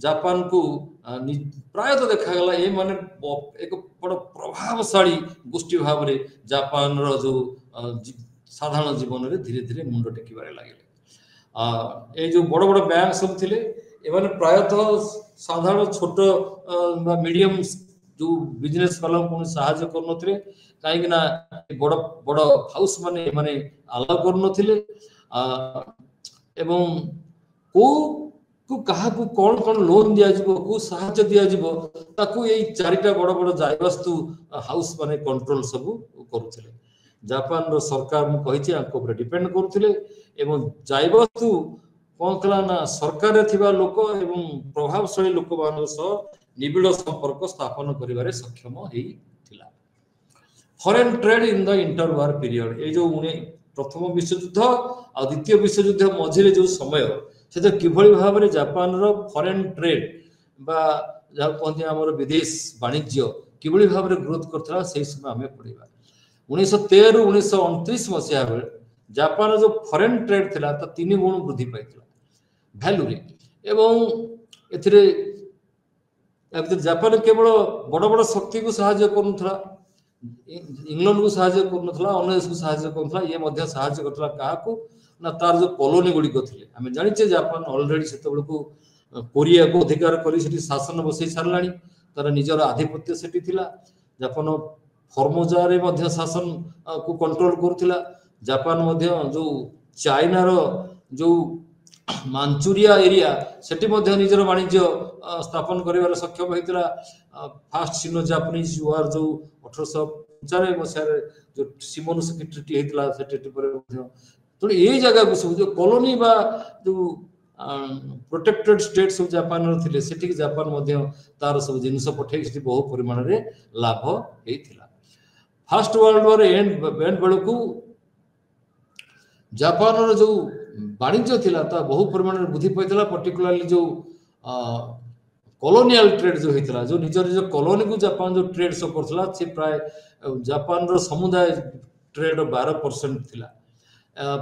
जापान को प्रायतः देखा गला ए माने एक बड़ प्रभावशाली गोष्ठी भाव रे जापान रो जो साधारण जीवन रे धीरे धीरे मुंड टेकिबारे लागिले ए जो बड़ बड़ बैंक सब थिले ए माने प्रायतः साधारण छोट मीडियम जो बिजनेस वाला को सहायता करनथिले काहे कि ना बड़ बड़ हाउस माने माने अलाउ करनथिले एवं को कहा को कौन कौन लोन दिया जिवो को सहायता दिया जिवो ताकू एई चारिटा बड़ बड़ जाइबास्तु हाउस माने कंट्रोल सब करूथिले जापान रो सरकार मु कहिछि आको ऊपर डिपेंड करूथिले एवं जाइबास्तु कोन कला ना सरकार रे थिबा लोक एवं प्रभावशाली लोक मान सह निबिड़ संपर्क स्थापन करिवारे सक्षम हेई थिला foreign trade in the interwar period ए जो प्रथम विश्व युद्ध और द्वितीय विश्व युद्ध मझिरे जो समय से किभଳି भाबरे जापान रो फॉरेन ट्रेड बा जा कहते हमर विदेश वाणिज्य किभଳି भाबरे ग्रोथ करथला सेही समय हमें पढिबा 1913 1929 मसिया जापान जो फॉरेन ट्रेड थिला ता 3 गुण वृद्धि पाइथिला वैल्यू रे एवं एथिरे जापान केवल बड़ बड़ शक्ति को सहायता करूथला इंग्लैंड को सहायता करूथला अन्य देश को सहायता करूथला ये मध्य सहायता करथला काहाकू ना तार जो कॉलोनी गुडी को थिले हमें जानिचे जापान ऑलरेडी सेते बेलको कोरिया को अधिकार करी सेठी शासन बसई सारलाणी तार निजर आधिपत्य सेठी थिला जापान फॉर्मोजा रे मध्य शासन को कंट्रोल करथिला जापान मध्य जो चाइना रो जो मांचुरिया एरिया सेठी मध्य निजर वाणिज्य स्थापन करिवार सक्षम होइतला फास्ट सिनो जापानीज वार जो 1895 मसिया जो शिमोनोसेकी ट्रीटी हेतला से ट्रीटी पर मध्य तो ये जगह को सब जो कॉलोनी बा जो प्रोटेक्टेड स्टेट सब जापान रो थिले सेठी जापान मध्य तार सब जिंस पठे सेठी बहु परिमाण रे लाभ हेतिला फर्स्ट वर्ल्ड वार एंड बेलको जापान रो जो वाणिज्य थिला ता बहु परिमाण रे वृद्धि पाइतला पर्टिकुलरली जो कॉलोनियल ट्रेड जो हेतला जो निजर जो कॉलोनी को जापान जो ट्रेड सो करथला से प्राय जापान रो समुदाय ट्रेड 12% थिला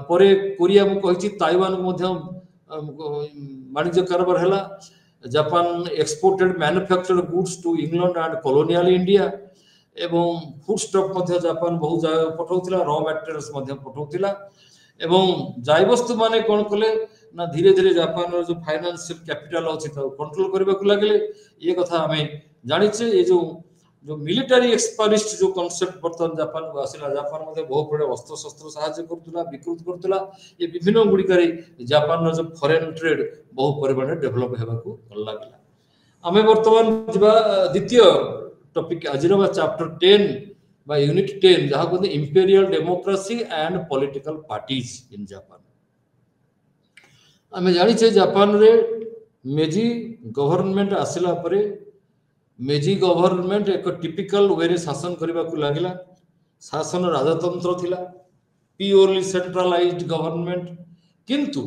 परे कोरिया को कहिछि ताइवान को मध्य वाणिज्य कारोबार हैला Japan exported manufactured goods to England and colonial India एवं फूड स्टॉक मध्य जापान बहुत जगह पठाउथिला रॉ मटेरियल्स मध्य पठाउथिला एवं जाय वस्तु माने कोन कले ना धीरे धीरे जापान रो जो फाइनेंशियल कैपिटल अछि त कंट्रोल करबा को लागले ये कथा हमें जानिछे ये जो मिलिटरी एक्सपांसिस्ट जो कांसेप्ट बर्तन जापान को आसिला जापान मध्ये बहुत बड़े अस्त्र शस्त्र सहायता करतुला विकृत करतुला ये विभिन्न गुडी करे जापान रो जो फॉरेन ट्रेड बहुत परिमाण डेवलप हेबा को लागला हमें वर्तमान जिबा द्वितीय टॉपिक आजिरवा चैप्टर 10 by unit 10 जहाँ को imperial democracy and political parties in Japan आमे जानि छे जापान रे मेजी गवर्नमेंट आसिला परे मेजी गवर्नमेंट एक टिपिकल वे रे शासन करबा को लागिला शासन राजतंत्र थिला प्योरली सेंट्रलाइज्ड गवर्नमेंट किंतु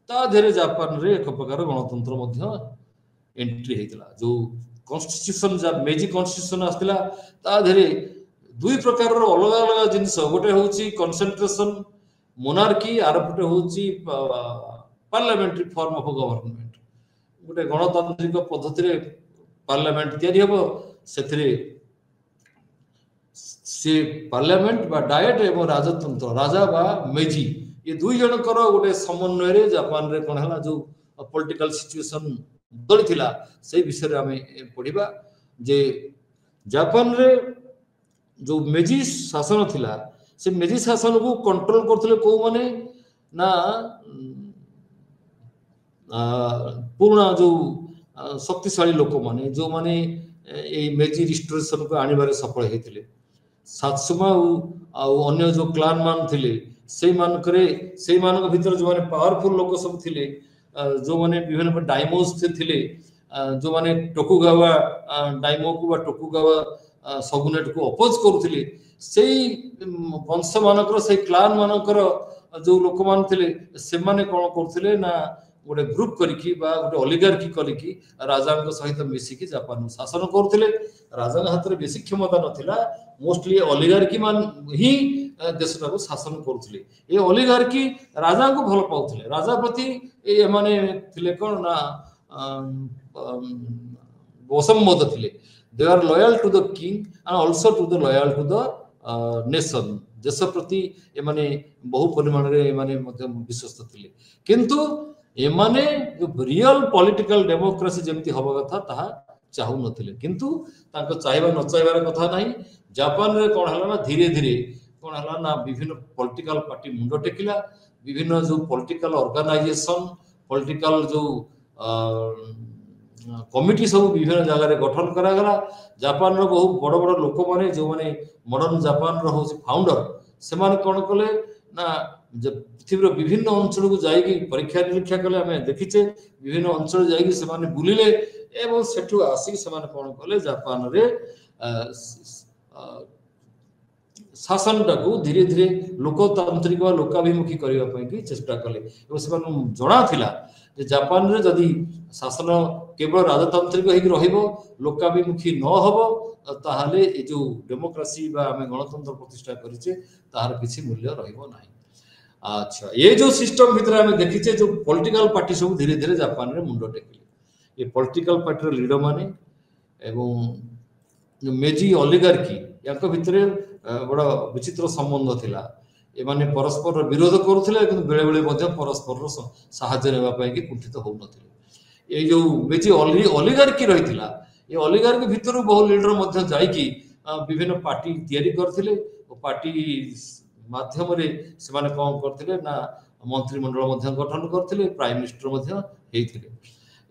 ता धेरे जापान रे एक प्रकार गणतंत्र मध्य एंट्री हेतिला जो कॉन्स्टिट्यूशन जा मेजी कॉन्स्टिट्यूशन आस्तिला ता धेरे दुई प्रकार रो अलग अलग जिंस गोटे होची कंसंट्रेशन मोनार्की आर गोटे होची पार्लियामेंटरी फॉर्म ऑफ गवर्नमेंट गोटे गणतांत्रिक पद्धति रे पार्लियामेंट तयारी हबो सेथरे से पार्लियामेंट बा डायट एवं राजतंत्र राजा बा मेजी ये दुई जन करो गोटे समन्वय रे जापान रे कोन हला जो पॉलिटिकल सिचुएशन बदली थिला से विषय रे हमें पढिबा जे जापान रे जो मेजी शासन थिला से मेजी शासन को कंट्रोल करथले को माने ना पूर्ण जो शक्तिशाली लोक माने जो माने ए मेजी रिस्टोरेशन को आनिबारे सफल हेतिले सातसुमा आ अन्य जो क्लान मान थिले से मान करे से मान के भीतर जो माने पावरफुल लोक सब थिले जो माने विभिन्न डाइमोस थिले जो माने टोकुगावा डाइमोकु बा टोकुगावा सगुनेट को अपोज करूथिले सेई वंश मानकर से क्लान मानकर जो लोक मान थिले से माने कोन करथिले ना गोटे ग्रुप करिकी बा गोटे ओलिगार्की करिकी राजांक सहित मिसिकी जापान शासन करथिले राजा हाथ रे बेसी क्षमता नथिला मोस्टली ओलिगार्की मान ही देशटा को शासन करथिले ए ओलिगार्की राजा को भल पाउथिले राजा प्रति ए माने थिले कोन ना वसम्मत थिले they are loyal to the king and also to the loyal to the nation देश प्रति ए माने बहु परिमाण रे ए माने मध्य विश्वस्त थिले किंतु ए माने जो रियल पॉलिटिकल डेमोक्रेसी जेमति हबा कथा ताहा चाहू नथिले किंतु तांको चाहबा न चाहबार कथा नाही जापान रे कोन हला ना धीरे धीरे कोन हला ना विभिन्न पॉलिटिकल पार्टी मुंडो टेकिला विभिन्न जो पॉलिटिकल ऑर्गेनाइजेशन पॉलिटिकल जो कमिटी सब विभिन्न जगह रे गठन करा गला जापान रो बहु बड़ बड़ लोक माने जो माने मॉडर्न जापान रो होसी फाउंडर से माने कोन कले ना पृथ्वी रो विभिन्न अंचल को जाईकी परीक्षा निरीक्षा कले हमें देखिचे विभिन्न अंचल जाईकी से माने बुलिले एवं सेठु आसी से माने कोन कले जापान रे शासन टाकू धीरे धीरे लोकतांत्रिक व लोकाभिमुखी करबा पई की चेष्टा कले एवं से माने जणा थिला जे जापान रे जदी शासन केवल राजतांत्रिक हेकि रहिबो लोकाभिमुखी न हबो ताहाले जो डेमोक्रेसी बा हमें गणतंत्र प्रतिष्ठा करिचे ताहार किछि मूल्य रहिबो नाही अच्छा ये जो सिस्टम भितर आम देखीचे जो पॉलिटिकल पार्टी सब धीरे धीरे जापान रे मुंड टेकिले ये पॉलिटिकल पार्टी लीडर माने एवं मेजी ऑलिगार्की याक भितर बड़ा विचित्र संबंध थिला एमाने परस्पर विरोध करुथिले किंतु बेले बेले मध्य परस्पर साहाय्य नेबा पई कि कुंठित हो नथिले ये जो मेजी ऑलिगार्की रहिथिला ये ऑलिगार्की भितर बहु लीडर मध्य जाईकी विभिन्न पार्टी तैयारी करथिले पार्टी माध्यम रे सेमाने कौन करथिले ना मंत्रिमंडल मध्य गठन करथिले प्राइम मिनिस्टर मध्य हेइथिले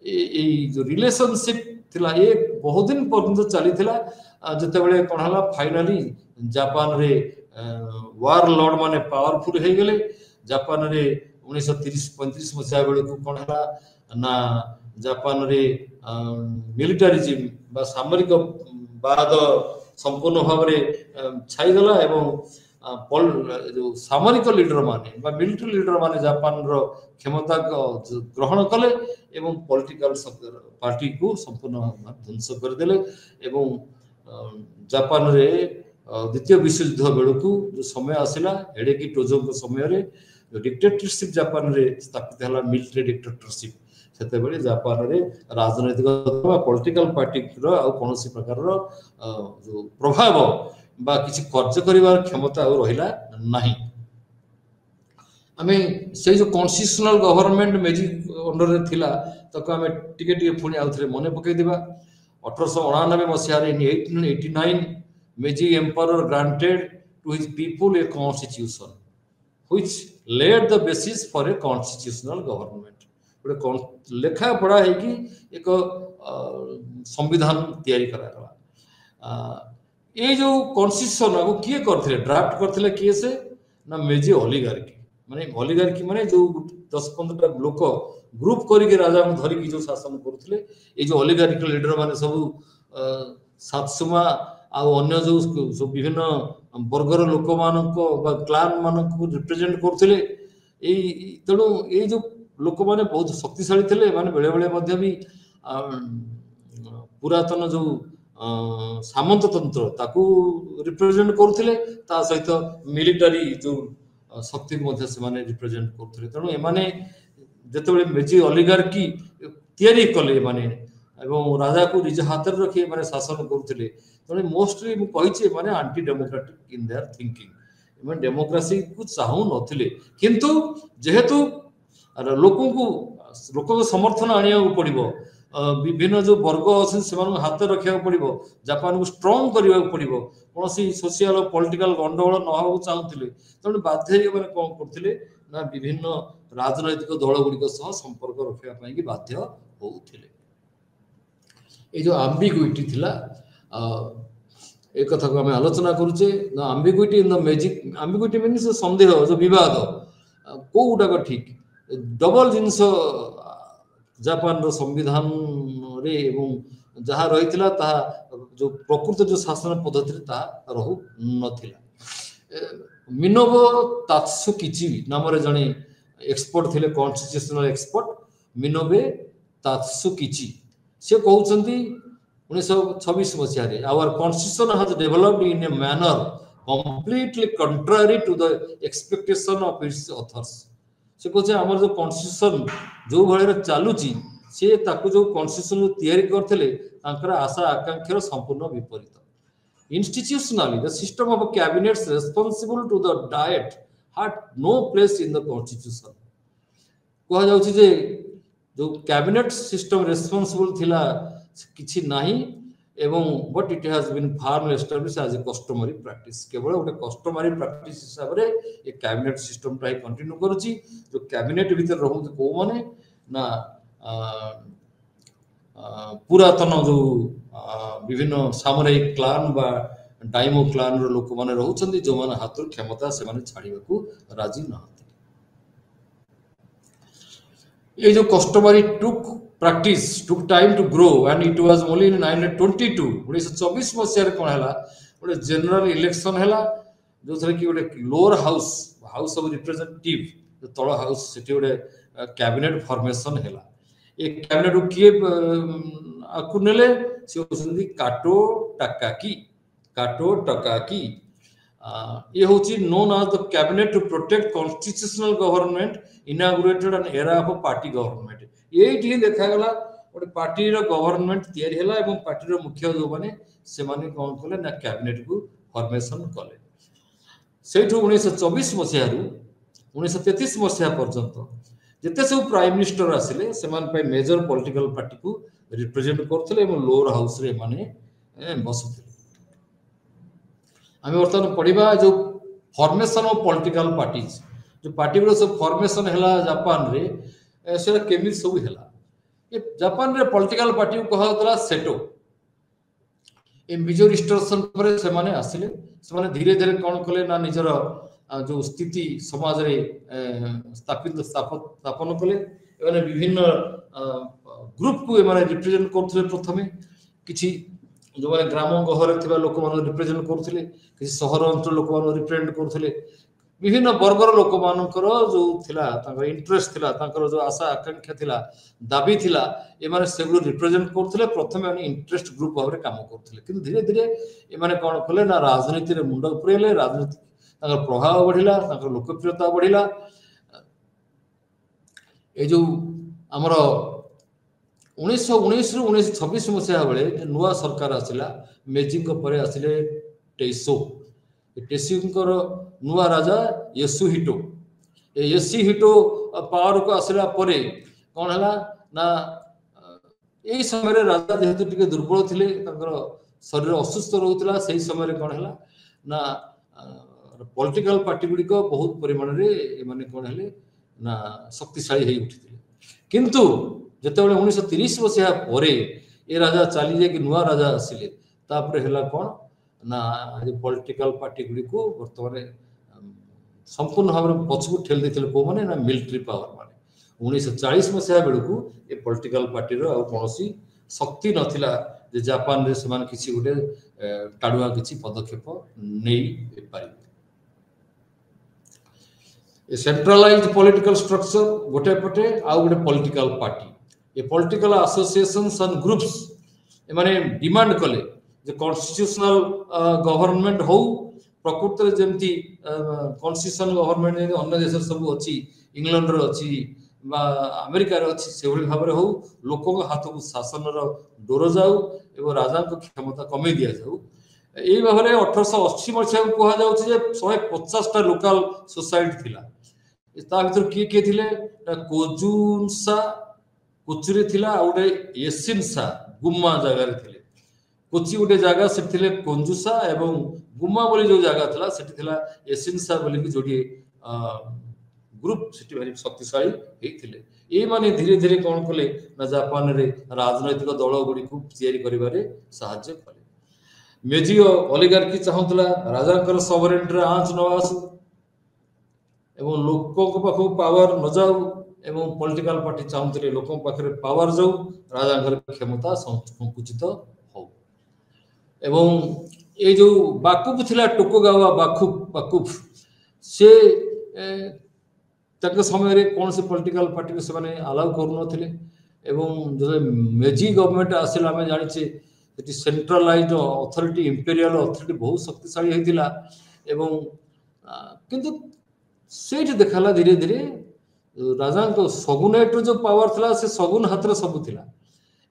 ए जो रिलेशनशिप थिला ये बहुत दिन पर्यंत चली थिला जते बेले कोन हला फाइनली जापान रे वार लॉर्ड माने पावरफुल हे गेले जापान रे 1930-35 मसिया बेले को कोन हला ना जापान रे मिलिटारिज्म बा सामरिक बाद संपूर्ण भाव रे छाई गला एवं जो सामरिक लीडर माने बा मिलिटरी लीडर माने जापान रो क्षमता ग्रहण कले एवं पॉलिटिकल पार्टी को संपूर्ण ध्वंस कर देले एवं जापान रे द्वितीय विश्व युद्ध बेलू जो समय आसिला हेडेकी टोजो को समय रे जो डिक्टेटरशिप जापान रे स्थापित हला मिलिटरी डिक्टेटरशिप सेते बेले जापान रे राजनैतिक पॉलिटिकल पार्टी रो आ कोनोसी प्रकार रो जो प्रभाव बा किसी कार्य करिवार क्षमता और रहिला नाही हमें से जो कॉन्स्टिट्यूशनल गवर्नमेंट मेजी अंडर रे थिला तको हमें टिके टिके पुणी आउथरे मने पकई दिबा 1899 मसिया रे 1889 Meiji emperor granted to his people a constitution which led the basis for a constitutional government गोटे लेखा पढ़ा है कि एक संविधान तैयारी करा गला ये जो कॉन्स्टिट्यूशन वो किए करथिले ड्राफ्ट करथिले किए से ना मेजी ऑलिगार्की माने जो 10-15 लोक ग्रुप करके राजा को धरिकी जो शासन करथिले ये जो ऑलिगार्की लीडर माने सब सातसुमा आ अन्य जो विभिन्न वर्गर लोक मानको बा क्लान मानको रिप्रेजेंट करथिले ए तेणु ये जो लोक माने बहुत शक्तिशाली थिले माने बेले बेले मध्य भी पुरातन जो सामंत तंत्र ताकू रिप्रेजेंट करथिले ता सहित मिलिटरी जो शक्ति मध्य से माने रिप्रेजेंट करथिले तेणु एमाने जेतेबेले मेजी ऑलिगार्की तैयारी कले माने एवं राजा को निज हाथ में रखी माने शासन करथिले तेणु मोस्टली मु कहिछि माने anti democratic in their thinking एमन डेमोक्रेसी को चाहू नथिले किंतु जेहेतु लोक समर्थन आनिया पड़िबो विभिन्न जो वर्ग अच्छे से हाथ रखा पड़ो जापान को स्ट्रंग करने पड़ो कौन सोशल पॉलिटिकल गंडगोल न चाहूले तेणु बाध्य मैंने कौन करते ना विभिन्न राजनैतिक दल गुड़िक संपर्क रखापी बाध्य होते ये जो आम्बिग्युइटी थिला एक कथा को आम आलोचना करुचे आम्बिग्युइटी इन द मैजिक आम्बिग्युइटी मीन्स संदेह जो विवाद कोटाक ठीक डबल जिनस जापान रो संविधान रे एवं जहाँ रही जो प्रकृत जो शासन पद्धति रहू नथिला मिनोबो तात्सुकिची नाम रे जने एक्सपर्ट थिले कॉन्स्टिट्यूशनल एक्सपर्ट मिनोबे तात्सुकिची से कहउचंती 1926 मसिया रे our constitution has developed in a manner completely contrary to the expectation of its authors से कहते आमर जो कॉन्स्टिट्यूशन जो भाई चलुची से ताकू जो कॉन्स्टिट्यूशन तैयारी करथिले तांकर आशा आकांक्षार संपूर्ण विपरीत institutionally the system of cabinets responsible to the diet had no place in the constitution कहा जाउची जे जो कैबिनेट सिस्टम रेस्पोंसिबल थिला किछि नाही एवं but it has been firm establish as a customary practice केवल गोटे कस्टमरी प्रैक्टिस हिसाब रे ए कैबिनेट सिस्टम टाइ कंटिन्यू करूची जो कैबिनेट भीतर रहू को माने ना पुरातन जो विभिन्न सामरिक क्लान बा डाइमो क्लान रो लोक माने रहउछन्ती जो माने हाथ क्षमता से माने छाड़ीबा को राजी न ये जो customary practice took time to grow and it was only in 1922 1924 मसिया रे कोन हला गोटे जनरल इलेक्शन हला जो थरे कि गोटे लोअर हाउस ऑफ रिप्रेजेंटेटिव जो तळ हाउस सेठी गोटे कैबिनेट फॉर्मेशन हला ए कैबिनेट को किए आकुनेले से होसंदी काटो टाकाकी ये हूँ known as the cabinet to protect constitutional government inaugurated an era of party government ये देखा गला गोटे पार्टी गवर्नमेंट तैयारी है एवं पार्टी मुख्य जो मैंने से कौन कले ना कैबिनेट को फॉर्मेशन कले से 1924 मसीह 1933 मसीहा पर्यंत जिते सब प्राइम मिनिस्टर आसिले से मेजर पॉलिटिकल पार्टी को रिप्रेजेंट करते लोअर हाउस रे माने बसुते आम बर्तमान पढ़ा जो फॉर्मेशन ऑफ पॉलिटिकल पार्टीज जो पार्टी गुलो सब फॉर्मेशन है जापान रे से केमी सब है ये जापान रे पॉलिटिकल पार्टी को कहा सेटो ए मेजर इंस्ट्रक्शन पर से माने आसिले से धीरे धीरे कौन कले ना निजर जो स्थिति समाज रे स्थापन कले विभिन्न ग्रुप को रिप्रेजेंट करते प्रथमे किसी जो मैंने ग्राम गहरे लोक मान रिप्रेजेंट करते किसी सहर अंचल लोक मान रिप्रेजेंट करते विभिन्न वर्गर लोक मानकर जो थिला इंटरेस्ट थिला जो आशा आकांक्षा थिला दाबी थिला ये सेगुलो रिप्रेजेंट करते प्रथम इंटरेस्ट ग्रुप भाव में काम करते कि धीरे धीरे ये कौन कले ना राजनीति रे मुंड पुरेले राजनीति प्रभाव बढ़िला लोकप्रियता बढ़िला ये जो आमर 1919 रु 1926 मसीहा बेले नुआ सरकार आसिला मेजी पर आसिले टेसो टेसिंकर नुआ राजा येसुहिटो येसुहिटो पावर को आसिला परे कौन है ना यही समय राजा जेहेतु टिके दुर्बल थिले शरीर असुस्थ रोला से समय कौन है ना पॉलिटिकल पार्टी गुड़िक बहुत परिमाण में कौन है ना शक्तिशाली हो उठी किंतु जितेबाला 1930 मसीहा पर ये राजा चली जाए कि नुआ राजा आसिले तापर है कौन ना पॉलिटिकल पार्टी गुड़िक बर्तमान संपूर्ण भाव में पछकू ठेल देते कौ मैंने ना मिलिट्री पावर माने 1940 मसीहा बेलू ये पॉलिटिकल पार्टी कौन शक्ति नथिला जे जापान रे से किसी गोटे टाड़ुआ किसी पदक्षेप नहीं पारे सेंट्रलाइज पॉलिटिकल स्ट्रक्चर गोटे पटे आउ गोटे पॉलिटिकल पार्टी ये पॉलिटिकल एसोसिएशंस एंड ग्रुप्स माने डिमांड कले जे कॉन्स्टिट्यूशनल गवर्नमेंट हो प्रकृति जमती कॉन्स्टिट्यूशनल गवर्नमेंट अन्य देश सब अच्छी इंग्लैंड रो अच्छी बा अमेरिका रो अच्छी से भाव में हो लोकों हाथ को शासन डोर जाऊ एवं राजा क्षमता कमे दि जाऊ यही भाव में 1880 मसीहा को कह 150टा लोकल सोसाइटी थिला भर किए किए थे कोजुनसा कोचुरी थिला गोटे एसिनसा गुम्मा जगार थे कोची गोटे जगह से कंजुसा एवं गुम्मा बोली जो जगह था से एसिनसा बोली जोड़े ग्रुप से भारी शक्तिशाली होते ये माने धीरे धीरे कौन कले ना जापान रे राजनैतिक दल गुड़ी या साहाय्य कले मेजी ओलिगार्की चाहूला राजा सवरेन्टी आँच न आसू एवं लोकों पाख पावर न जाऊ एवं पॉलिटिकल पार्टी चाहते लोक पाखे पावर जाऊ राजा क्षमता संकुचित हो एवं ये जो बाकुफ थिला टोकोगावा बाकुफ से समय कौन से पॉलिटिकल पार्टी को से अलाउ करूनथिले एवं जो मेजी गवर्नमेंट आसिला आम जानी सेंट्रलाइज अथॉरिटी इंपेरियल अथॉरिटी बहुत शक्तिशाली होता एवं किंतु से देखाला धीरे धीरे राजा सगुन जो पावर था से सगुन हाथ में सब थिला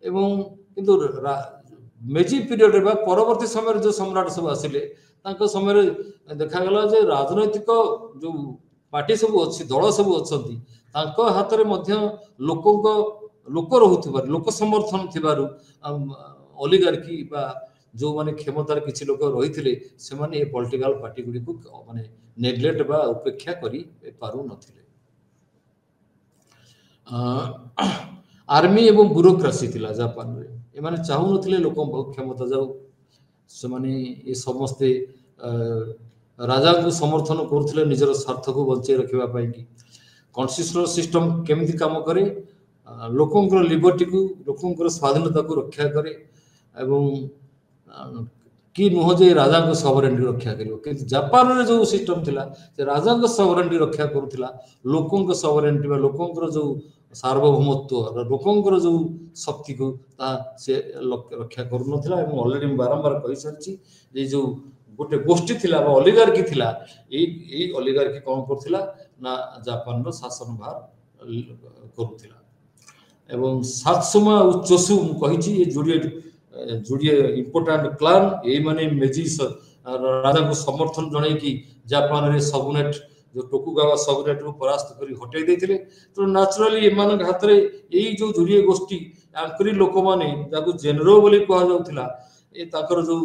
एवं किंतु मेजी पीरियड रे परवर्ती समय जो सम्राट सब आसिले समय देखागला जे राजनैतिक जो पार्टी सब अच्छी दल सब अच्छा हाथ में लोक रोक लोक समर्थन थिबारु ओलिगार्की बा जो माने क्षमतार किसी लोक रही से माने पॉलिटिकल पार्टी गुड़ी को माने नेग्लेक्ट बा उपेक्षा करी पारु नथिले आर्मी एवं ब्यूरोक्रेसी थिला जापान रे ए माने चाहू नथिले लोक क्षमता जाऊ से माने ये समस्ते राजा को समर्थन करथिले निजर स्वार्थ को बंचे रखिबा पई कि कॉन्स्टिट्यूशनल सिस्टम केमिति काम करे लोकंकर लिबर्टी को लोकंकर स्वाधीनता को रक्षा करे एवं कि नुह जे राजा को सवरेंटी रक्षा करियो कि जापान रे जो सिस्टम थिला से राजा को सवरेंटी रक्षा करूथिला लोकंकर सवरेंटी बा लोकंकर जो सार्वभौमत्व लोकंकर जो शक्ति को ता से रक्षा करू नथिला एवं ऑलरेडी बारंबार कहि सरछि जे जो गोटे गोष्ठी थिला बा ओलिगार्की थिला एई ओलिगार्की कोन करथिला ना जापान रो शासन भार करूथिला एवं सातसुमा और चोसु कहिछि ये जोड़िए इंपोर्टेंट क्लान ए माने मेजी राजा को समर्थन जणे कि जापान रे सबनेट जो टोकुगावा सबनेट को परास्त करी हटाई देथिले तो नेचुरली एमान हाथ रे एई जो जोड़िए गोष्ठी आंकरी लोक माने जाको जेनरो बोली कहा जाउथिला ए ताकर जो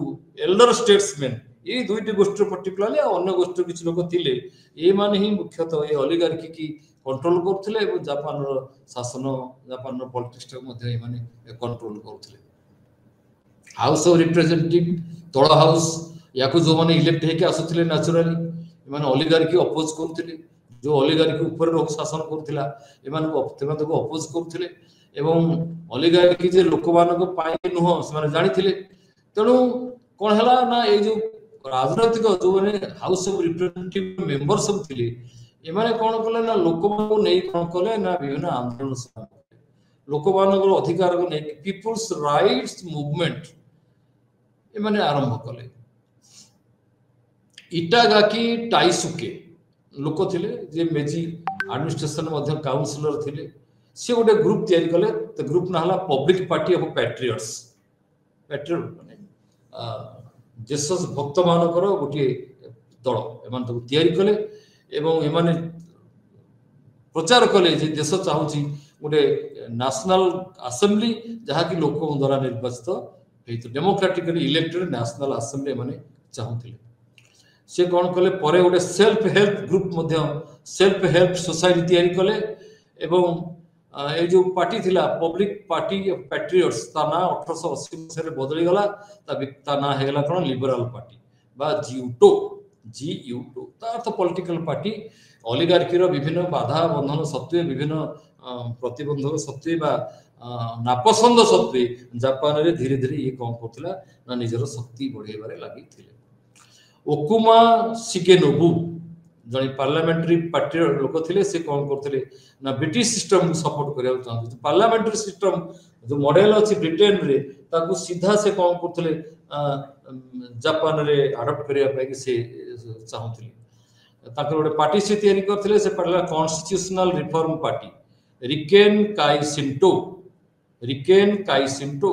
एल्डर स्टेट्समैन ये दुईटी गोष्ठी पर्टिकुलरली अन्य गोष्ठी किछि लोक थिले ए माने ही मुख्यतः ए ओलिगार्की की कंट्रोल करथिले एवं जापान रो शासन जापान रो पॉलिटिक्स को मध्ये माने कंट्रोल करथिले हाउस ऑफ रिप्रेजेंटेटिव तोड़ा हाउस याकू जो माने इलेक्ट हेके आसुथिले नेचुरली माने ओलिगार्की अपोज करथिले जो ओलिगार्की ऊपर रो शासन करथिला एमान को अपोज करथिले एवं ओलिगार्की जे लोकमान को पाए नुह से माने जानिथिले तेणु कोन हला ना ए जो राजनीतिक जो माने हाउस ऑफ रिप्रेजेंटेटिव मेंबर सब थिले एमाने कोन कले ना लोकमान को नै कोन कले ना विभिन्न आंदोलन लोकमान को अधिकार को नै पीपल्स राइट्स मूवमेंट एमाने आरंभ कले इटागाकी टाइसुके लोक थिले जे मेजी एडमिनिस्ट्रेशन मध्ये काउंसिलर थिले से गोटे ग्रुप तयारी कले तो ग्रुप ना हला public party of patriots patriot माने देश भक्त मानकर गोटे दल एमान तो तयारी कले एवं एमाने प्रचार कले जे देश चाहूची गोटे नेशनल असेंबली जहा कि लोक द्वारा निर्वाचित हेतु डेमोक्रेटिकली इलेक्टेड नेशनल असेंबली माने चाहूथिले से कौन कले परे गोटे सेल्फ हेल्प ग्रुप मध्ये सेल्फ हेल्प सोसाइटी तयारी कले एवं ए जो पार्टी थिला पब्लिक पार्टी ऑफ पैट्रियट्स ता ना 1880 मसे रे बदली गला ता ना हे गला कोन लिबरल पार्टी बा जीयूटो ता अर्थ पॉलिटिकल पार्टी ओलिगार्की रो विभिन्न बाधा बंधन सत्वे विभिन्न प्रतिबंधक सत्वे बा नापसंद सत्वे जापान रे धीरे धीरे ये कौन करथिला ना निजर शक्ति बढ़ेबारे लागि थिले ओकुमा शिगेनोबु जणी पार्लियामेंट्री पार्टी लोक थिले से कौन करथिले ना ब्रिटिश सिस्टम को सपोर्ट करिया चाहते पार्लियामेंट्री सिस्टम जो मॉडल अछि ब्रिटेन रे ताकू सीधा से कौन करथिले जापान रे अडॉप्ट करिया पाए कि से चाहथिले ताकर गोटे पार्टी से तयारी करथिले से पडला कॉन्स्टिट्यूशनल रिफॉर्म पार्टी रिकेन काई सिंटो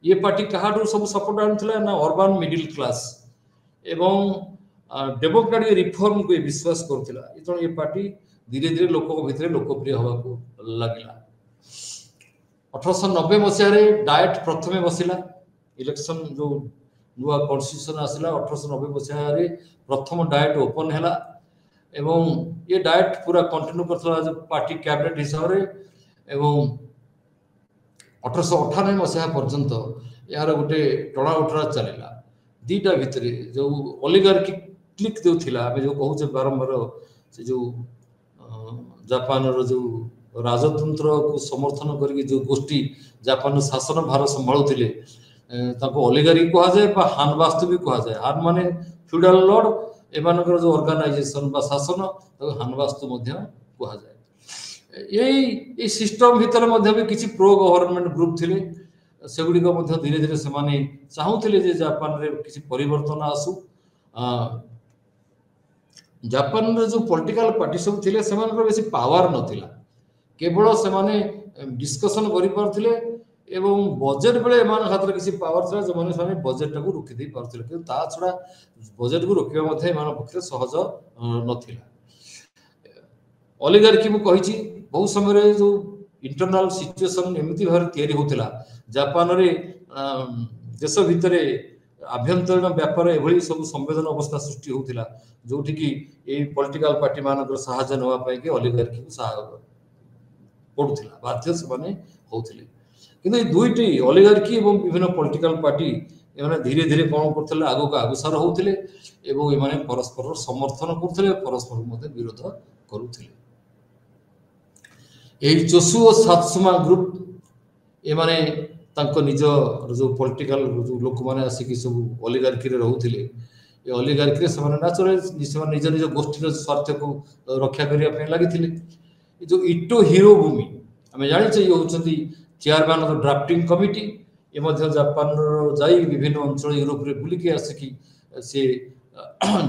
ये पार्टी कहाडू सब सपोर्ट आनथिला ना अर्बन मिडिल क्लास एवं डेमोक्रेटिक रिफॉर्म को विश्वास करथिला इतन ये पार्टी धीरे धीरे लोक भितर लोकप्रिय होबा को लागिला 1890 मसिया रे डायट प्रथमे बसिला इलेक्शन जो नुआ कॉन्स्टिट्यूशन आसिला 1890 मसिया रे प्रथम डायट ओपन हैला एवं ये डायट पूरा कंटिन्यू करथला जो पार्टी कैबिनेट हिसाब रे एवं 1898 मसिया पर्यंत यार गोटे टणा उठरा चलेला दीटा भितर जो ओलिगार्की क्लिक जो थिला हमें जो कहू बारंबार से जो जापान रो जो राजतंत्र को समर्थन करके जो गोष्ठी जापान शासन भार संभाळुथिले ताको ओलिगार्की कहा जाए बा हान वास्तु भी कहा जाए हान माने फ्यूडल लॉर्ड एमानकर जो ऑर्गेनाइजेशन बा शासन ताको हान वास्तु मध्ये कहा जाए यही सिस्टम भितर मध्ये भी किछि प्रो गवर्नमेंट ग्रुप थिले सेगुड़ी को मध्ये धीरे धीरे सेमाने चाहूथिले जे जापान रे किछि परिवर्तन आसु जापान रे जो पॉलिटिकल पार्टी सब थिले सेमान रो बेसी पावर नथिला केवल सेमाने डिस्कशन करि पारथिले एवं बजेट बेले एमान खातिर किछि पावर थिला जे माने सेमाने बजेट को रोकि दे पारथिले कि ता छडा बजेट को रोकिबा मध्ये एमान पक्षे सहज नथिला ओलिगार्की मु कहिछि बहुत समय रे जो इंटरनल सिचुएशन एमिति भार तयारी होतिला जापान रे देश भितरे आभ्यंतरीण व्यापार एभली सब संवेदन अवस्था सृष्टि होतिला जोठी कि ए पॉलिटिकल पार्टी मानकर सहायता नवा पाए कि ओलिगार्की को सहायता पडुतिला बाध्य से माने होतिले किंतु ए दुईटी ओलिगार्की एवं विभिन्न पॉलिटिकल पार्टी एमाने धीरे धीरे कोन करथिले आगो का अग्रसर होतिले एवं एमाने परस्पर समर्थन करथिले परस्पर मध्ये विरोध करूथिले एई जोसु और सातसुमा ग्रुप एमाने तांको निज जो पॉलिटिकल जो लोक माने आसी कि सब ओलिगार्की रे रहउथिले ए ओलिगार्की रे समान नेचुरल निज निज गोष्ठी स्वार्थ को रक्षा करिया पे लागिथिले जो इटो हिरो भूमि हमें जानि छै ये होचंती चेयरमैन ऑफ ड्राफ्टिंग कमिटी ए मध्ये जापान रो जाई विभिन्न अंचल यूरोप रे बुली के आसी कि से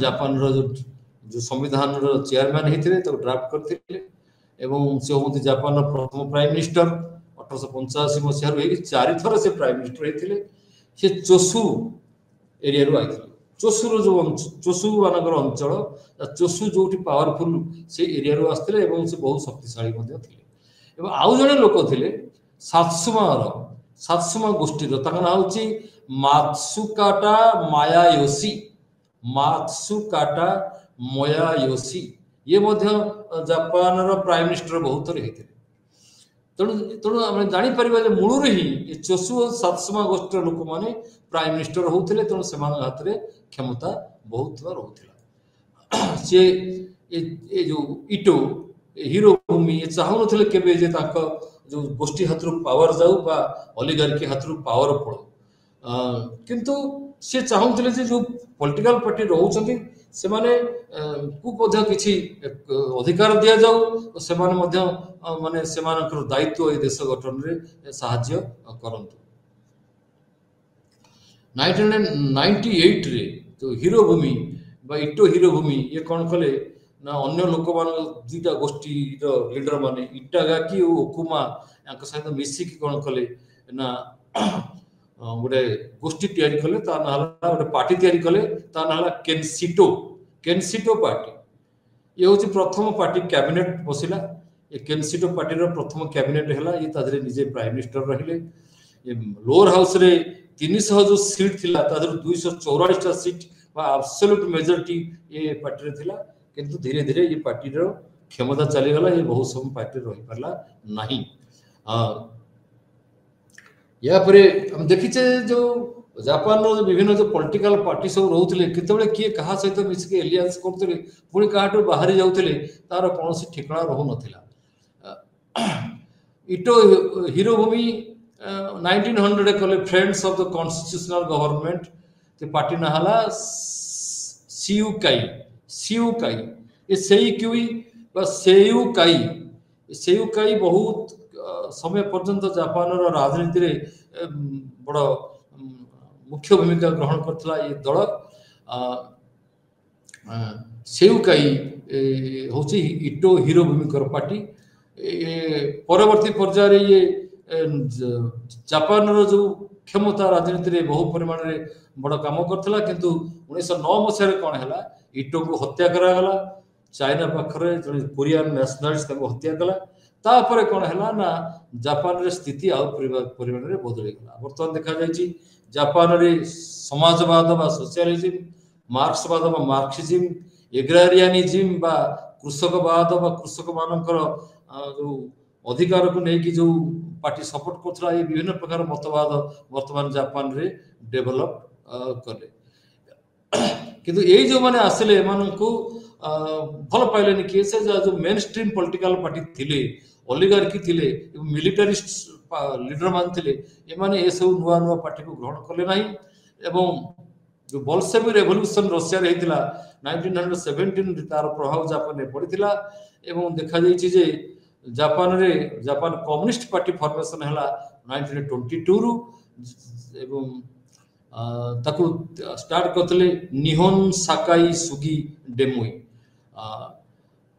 जापान रो जो संविधान रो चेयरमैन होते ड्राफ्ट करते से हूँ जापान प्रथम प्राइम मिनिस्टर 1885 मसीह चारि थर से प्राइम मिनिस्टर होते से चोसु एरिया रू आई चोसुर जो चोसु मानकर अंचल चोसु जो पावरफुल से एरिया रू आसते से बहुत शक्तिशाली आउ जड़े लोक थे सात्सुमा गोष्ठी ना हूँ मात्सुकाटा मायायोशी मात्सुकाटा मायायोशी ये जापान प्राइम मिनिस्टर बहुत थर होते तेणु तेणु आम जापर मूल ही चोसु और सात्सुमा गोष्ठी लोक मैंने प्राइम मिनिस्टर होते तेणु से हाथ में क्षमता बहुत रोला सी जो इटो हीरो भूमि ये चाहून के जो गोष्ठी हाथ पावर जाऊ बा ओलिगार्की हाथ पावर पड़ो किंतु से चाहूले जो पॉलिटिकल पार्टी रोचे से माने किसी अधिकार दि जाऊ से माने से दायित्व ये देश गठन में साहाय्य करंतु 1998 रे जो हीरो भूमि बा इटो हीरो भूमि ये कौन कले ना अन्य लोक मान दुईटा गोष्ठी लीडर माने इटागाकी और ओकुमा सहित मिसिकी कौन कले ना गोटे गोष्ठी तैयारी कले गोटे पार्टी तैयारी कले केनसिटो केनसिटो पार्टी ये हूँ प्रथम पार्टी कैबिनेट बसिला ये केनसिटो पार्टी प्रथम कैबिनेट है ये तादरे निजे प्राइम मिनिस्टर रहिले लोअर हाउस रे 300 जो सीट थिला तादर 244 सीट एब्सोल्यूट मेजॉरिटी ये पार्टी रे थिला किंतु धीरे धीरे ये पार्टी रो क्षमता चली गला ये बहुत समय पार्टी रही पारला नहीं या परे हम देखिचे जो जापान रो विभिन्न जो पॉलिटिकल पार्टी सब रोथले केतबेले किए कहा सहित मिसके एलियंस करथले पुणी काहाटो बाहरी जाउथले तार कोनोसी ठिकाना रहु नथिला इटो हीरो भूमि 1900 कले friends of the constitutional government ते पार्टी ना हला सियुकाई ये सेईक्युई बा सेयुकाई बहुत समय पर्यंत जापान राजनीति रे बड़ मुख्य भूमिका ग्रहण करथला ये दल सेयुकाई होची इटो हीरो भूमिकर पार्टी परवर्ती पर्याय ये जापान जो क्षमता राजनीति रे बहु परिमाण रे बड़ काम करथला किंतु 1909 मसीह कौन है इटो को हत्या करागला चाइना पाखरे जड़े कोरियन नेशनलिस्ट हत्या कला तापर कौन है ना जापान रे स्थिति आउ परिमाण रे बदल गला वर्तमान देखा जायछि जापान रे समाजवाद बा सोशलिज्म मार्क्सवाद बा मार्क्सिज्म एग्रारियानिज्म बा कृषकवाद बा कृषक मानकर जो अधिकार को लेकिन जो पार्टी सपोर्ट करथला ये विभिन्न प्रकार मतवाद वर्तमान जापान रे डेवलप कले किंतु ये जो माने आसले को भल पाइलेनि किए से जो मेन स्ट्रीम पॉलिटिकल पार्टी थिले ओलिगार्की थिले मिलिटरिस्ट लीडर मान थिले ए माने ए सब नुआ नुआ पार्टी को ग्रहण कले नाही एवं जो बोल्शेविक रेवोल्यूशन रशिया रे हितला 1917 तार प्रभाव जापान रे पड़िथिला एवं देखा जायछि जे जापान कम्युनिस्ट पार्टी फॉर्मेशन है 1922 रु एवं ताकू स्टार्ट करते निहोन साकाई सुगी डेमोई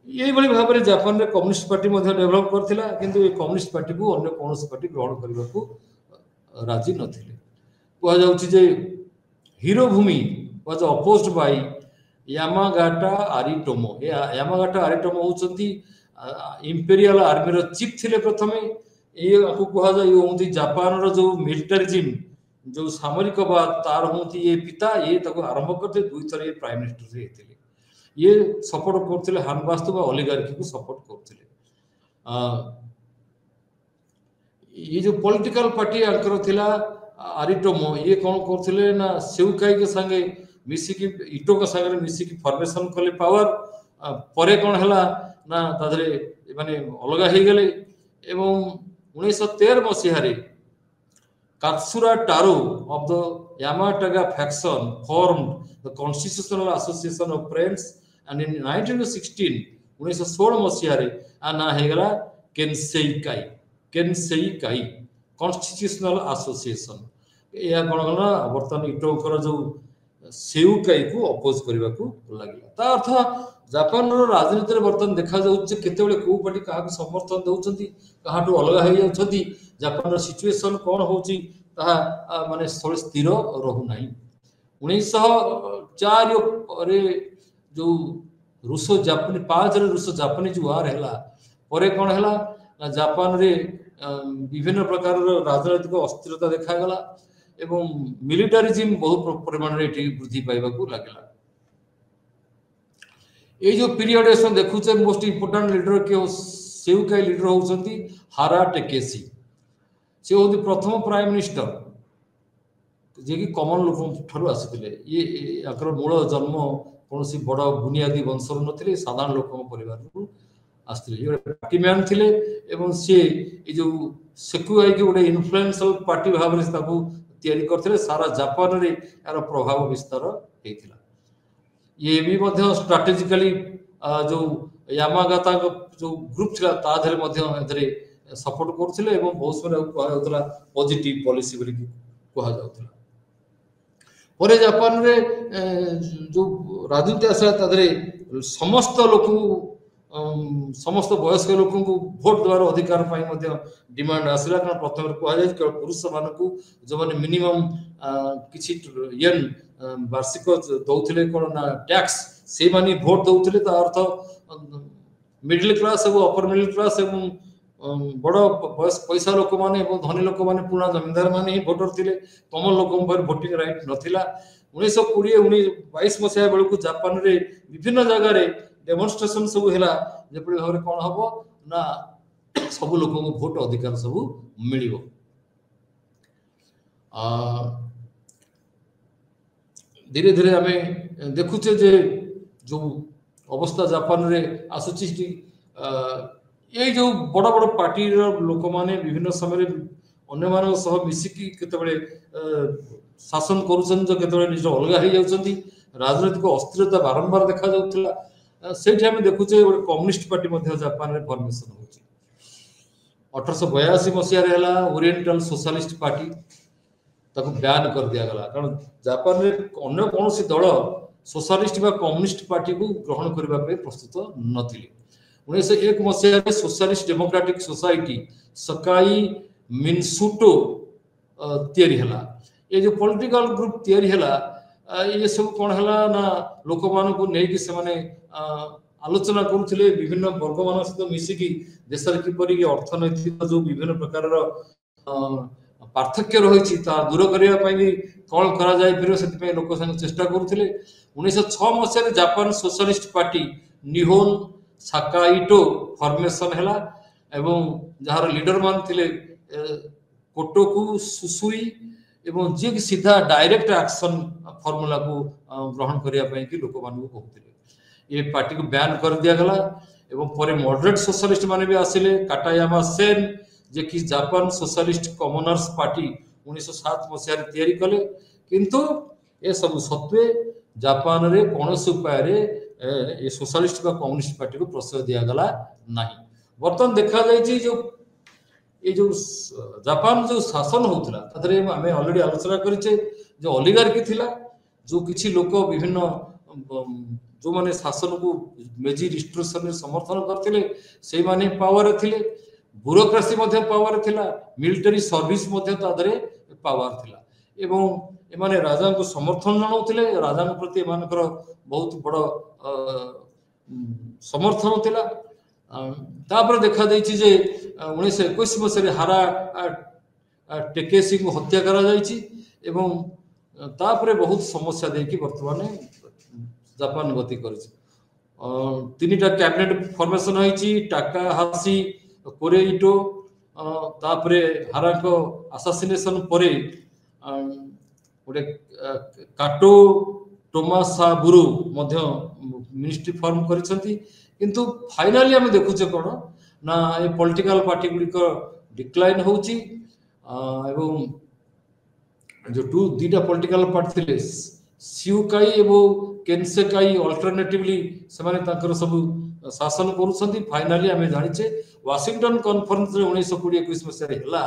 ये भाव में जापान रे कम्युनिस्ट पार्टी डेवलप करथिला किंतु ये कम्युनिस्ट पार्टी को अन्य कौन पार्टी ग्रहण करने को राजी नथिले कह जाउछि जे Hirobumi was opposed by Yamagata Aritomo Yamagata Aritomo होचंती इंपेरियल आर्मी रो चीफ थिले प्रथमे ये आपको कहा जाए जापान रो जो मिलिटरिज्म जो सामरिकवाद तार होती ये पिता ये तको आरंभ करते दुई थर ये प्राइम मिनिस्टर से हेतिले ये सपोर्ट करथिले हानबास्तु बा ओलिगार्की को सपोर्ट करथिले ये जो पॉलिटिकल पार्टी आंकर थिला आरिटोमो ये कौन करथिले ना सेउकाई के संगे मिसिकी इटो के संगे मिसिकी फॉर्मेशन कले पावर परे कौन हला ना तादरे माने अलगा हे गेले एवं 1913 मसीह रे कात्सुरा टारो ऑफ द यामाटागा faction formed the constitutional association of friends and in 1916 मसीह रे आ ना हे गेला केनसेईकाई कॉन्स्टिट्यूशनल एसोसिएशन या कोन गना वर्तमान इटोकर जो सेउकाई को अपोज करने को लगे। ता अर्थ जापान राजनीति बर्तमान देखा जाऊँ केतबेले को पार्टी क्या समर्थन दौरान क्या अलग हो जाती जापान सिचुएशन कौन होची माने स्थिर रहूना। 1904 जो रूसो जापानी 5 रूसो जापानीज वार है कौन है जापान रे विभिन्न प्रकार राजनैतिक अस्थिरता देखागला एवं मिलिटारिज्म बहुत परिमाण में वृद्धि पाइबा लगला। ये जो पीरियड देखुचे मोस्ट इंपोर्टेंट लीडर के सेउकाई लीडर होती हारा टेकेसी। से होती प्रथम प्राइम मिनिस्टर जे कि कॉमन लोक ठारू आसी ये मूल जन्म कौन बड़ बुनियादी वंशर नथिले साधारण लोक परिवार आसते पार्टी मैन थिले एवं सी जो सेकुआई के गोटे इन्फ्लुएंशियल पार्टी भाव में तैयारी करथिले सारा जापान रे यार प्रभाव विस्तार होता। ये भी स्ट्राटेजिकली जो यामागाता जो ग्रुप थिला ता धरे मध्य सपोर्ट करथिले एवं बहुत समय कहला पॉजिटिव पॉलिसी बोली कहा जाउथला। परे जापान रे जो राजनीति आसा ता धरे समस्त लोक समस्त वयस्क लोक भोट द्वार अधिकार डिमांड आसला। कारण प्रथम कहुए केवल पुरुष मान जो मैंने मिनिमम किसी येन वार्षिक दौले कौन ना टैक्स से मानी भोट दौले अर्थ मिडिल क्लास और अपर मिडिल क्लास और बड़ पैसा लोक मैंने धनी लोक मैंने पुराना जमींदार मैंने ही भोटर थे कमन लोक भोटिंग राइट नाला। 1920-22 मसीहा बेलू जापान रे विभिन्न जगह डेमोन्स्ट्रेशन सब है जपरी भाव कौन हम ना सब लोक भोट अधिकार सब मिल। धीरे धीरे आम देखुचे जे जो अवस्था जापान रे आसुची ये जो बड़ बड़ पार्टी लोक माने विभिन्न समय अन्य मान सह मिसिकी केतबेले शासन करुछन जो केतबेले निज अलग हो जाउछंती राजनीतिक अस्थिरता बारंबार देखा जाउथला। सेठी हम देखुचे गोटे कम्युनिस्ट पार्टी मध्य जापान रे फॉर्मेशन होची। 1882 मसीहा रे हला ओरिएंटल सोशलिस्ट पार्टी ताको बैन कर दिया गला कारण जापान रे अन्य कोनोसी दल सोशलिस्ट बा कम्युनिस्ट पार्टी को ग्रहण करबा पे प्रस्तुत नथिले। 1901 मसीहा सोशलिस्ट डेमोक्रेटिक सोसाइटी सकाई मिनसुटो तैयारी हला। ये जो पॉलिटिकल ग्रुप तैयारी हला ये सब कौन है ना लोक मान को नहीं से माने आलोचना करुले विभिन्न वर्ग मान सहित मिसिकी देश किपरि अर्थनैतिक जो विभिन्न प्रकार पार्थक्य रही दूर करने कौन कर लोक चेष्टा करुले। 1906 मसीह जापान सोशलिस्ट पार्टी निहोन साकाइटो फॉर्मेशन है एवं जार लीडर मान थिले कोटोकु सुसुई एवं जी सीधा डायरेक्ट एक्शन फॉर्मूला को ग्रहण करने की लोक मान कहते ये पार्टी को बैन कर दिया गला। एवं परे मॉडरेट सोशलिस्ट माने भी आसिले काटायामा सेन जे कि जापान सोशलिस्ट कम्युनर्स पार्टी 1907 मसीह तैयारी कले किंतु ए सब सत्वे जापान रे कौन से उपाय रे ये सोशलिस्ट का कम्युनिस्ट पार्टी को प्रश्रय दिया गला नहीं। बर्तमान देखा जाए जो ये जो जापान जो शासन होता आम ऑलरेडी आलोचना करें जो ओलिगार्की थिला जो किसी लोक विभिन्न जो माने शासन को मेजी रिस्ट्रिक्शन समर्थन करते से माने पावर थिले ब्यूरोक्रेसी पावर थिला मिलिटरी सर्विस पावर थिला एवं एमाने राजा को समर्थन जनाउथिले राजा प्रति एमानकर बहुत बड़ समर्थन थिला। तापर देखा जाइछि जे 1921 मसीह हारा टेकेसी को हत्या करा जाइछि एवं तापर बहुत समस्या देखि वर्तमान जापान गति करिछि। तीनटा कैबिनेट फॉर्मेशन होइछि टाकाहाशी कोरेइटो तापर हारा को असासिनेशन परे गोटे काटो टोमासाबुरु मध्य मिनिस्ट्री फॉर्म करिसंती किंतु फाइनली हम देखुचे कोन ना ये पॉलिटिकल पार्टी गुडिक डिक्लाइन होची एवं जो दुईटा पॉलिटिकल पार्टी थिले सियुकाई एवं केन्सेकाई अल्टरनेटिवली से माने तांकर सब शासन करुछंती। फाइनली हम जानिचे वाशिंगटन कॉन्फ्रेंस रे 1920-21 मसीह रे हला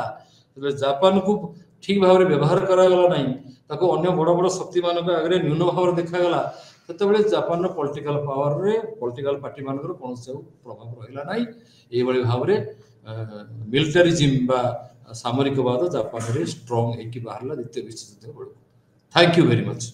जापान को ठीक भाव व्यवहार करागला नहीं ताको अन्य बड़ बड़ शक्ति मान आगे न्यून भाव देखागला ସେତେବେଳେ ଜାପାନର ପଲିଟିକାଲ ପାୱାରରେ ପଲିଟିକାଲ ପାର୍ଟି ମାନଙ୍କର କୌଣସି ପ୍ରଭାବ ରହିଲା ନାହିଁ ଏଇଭଳି ଭାବରେ ମିଲିଟାରିଜିମ୍ ବା ସାମରିକବାଦ ଜାପାନରେ ଷ୍ଟ୍ରଙ୍ଗ ହେଇକି ବାହାରିଲା ଦ୍ୱିତୀୟ ବିଶ୍ୱଯୁଦ୍ଧ ବେଳକୁ। Thank you very much.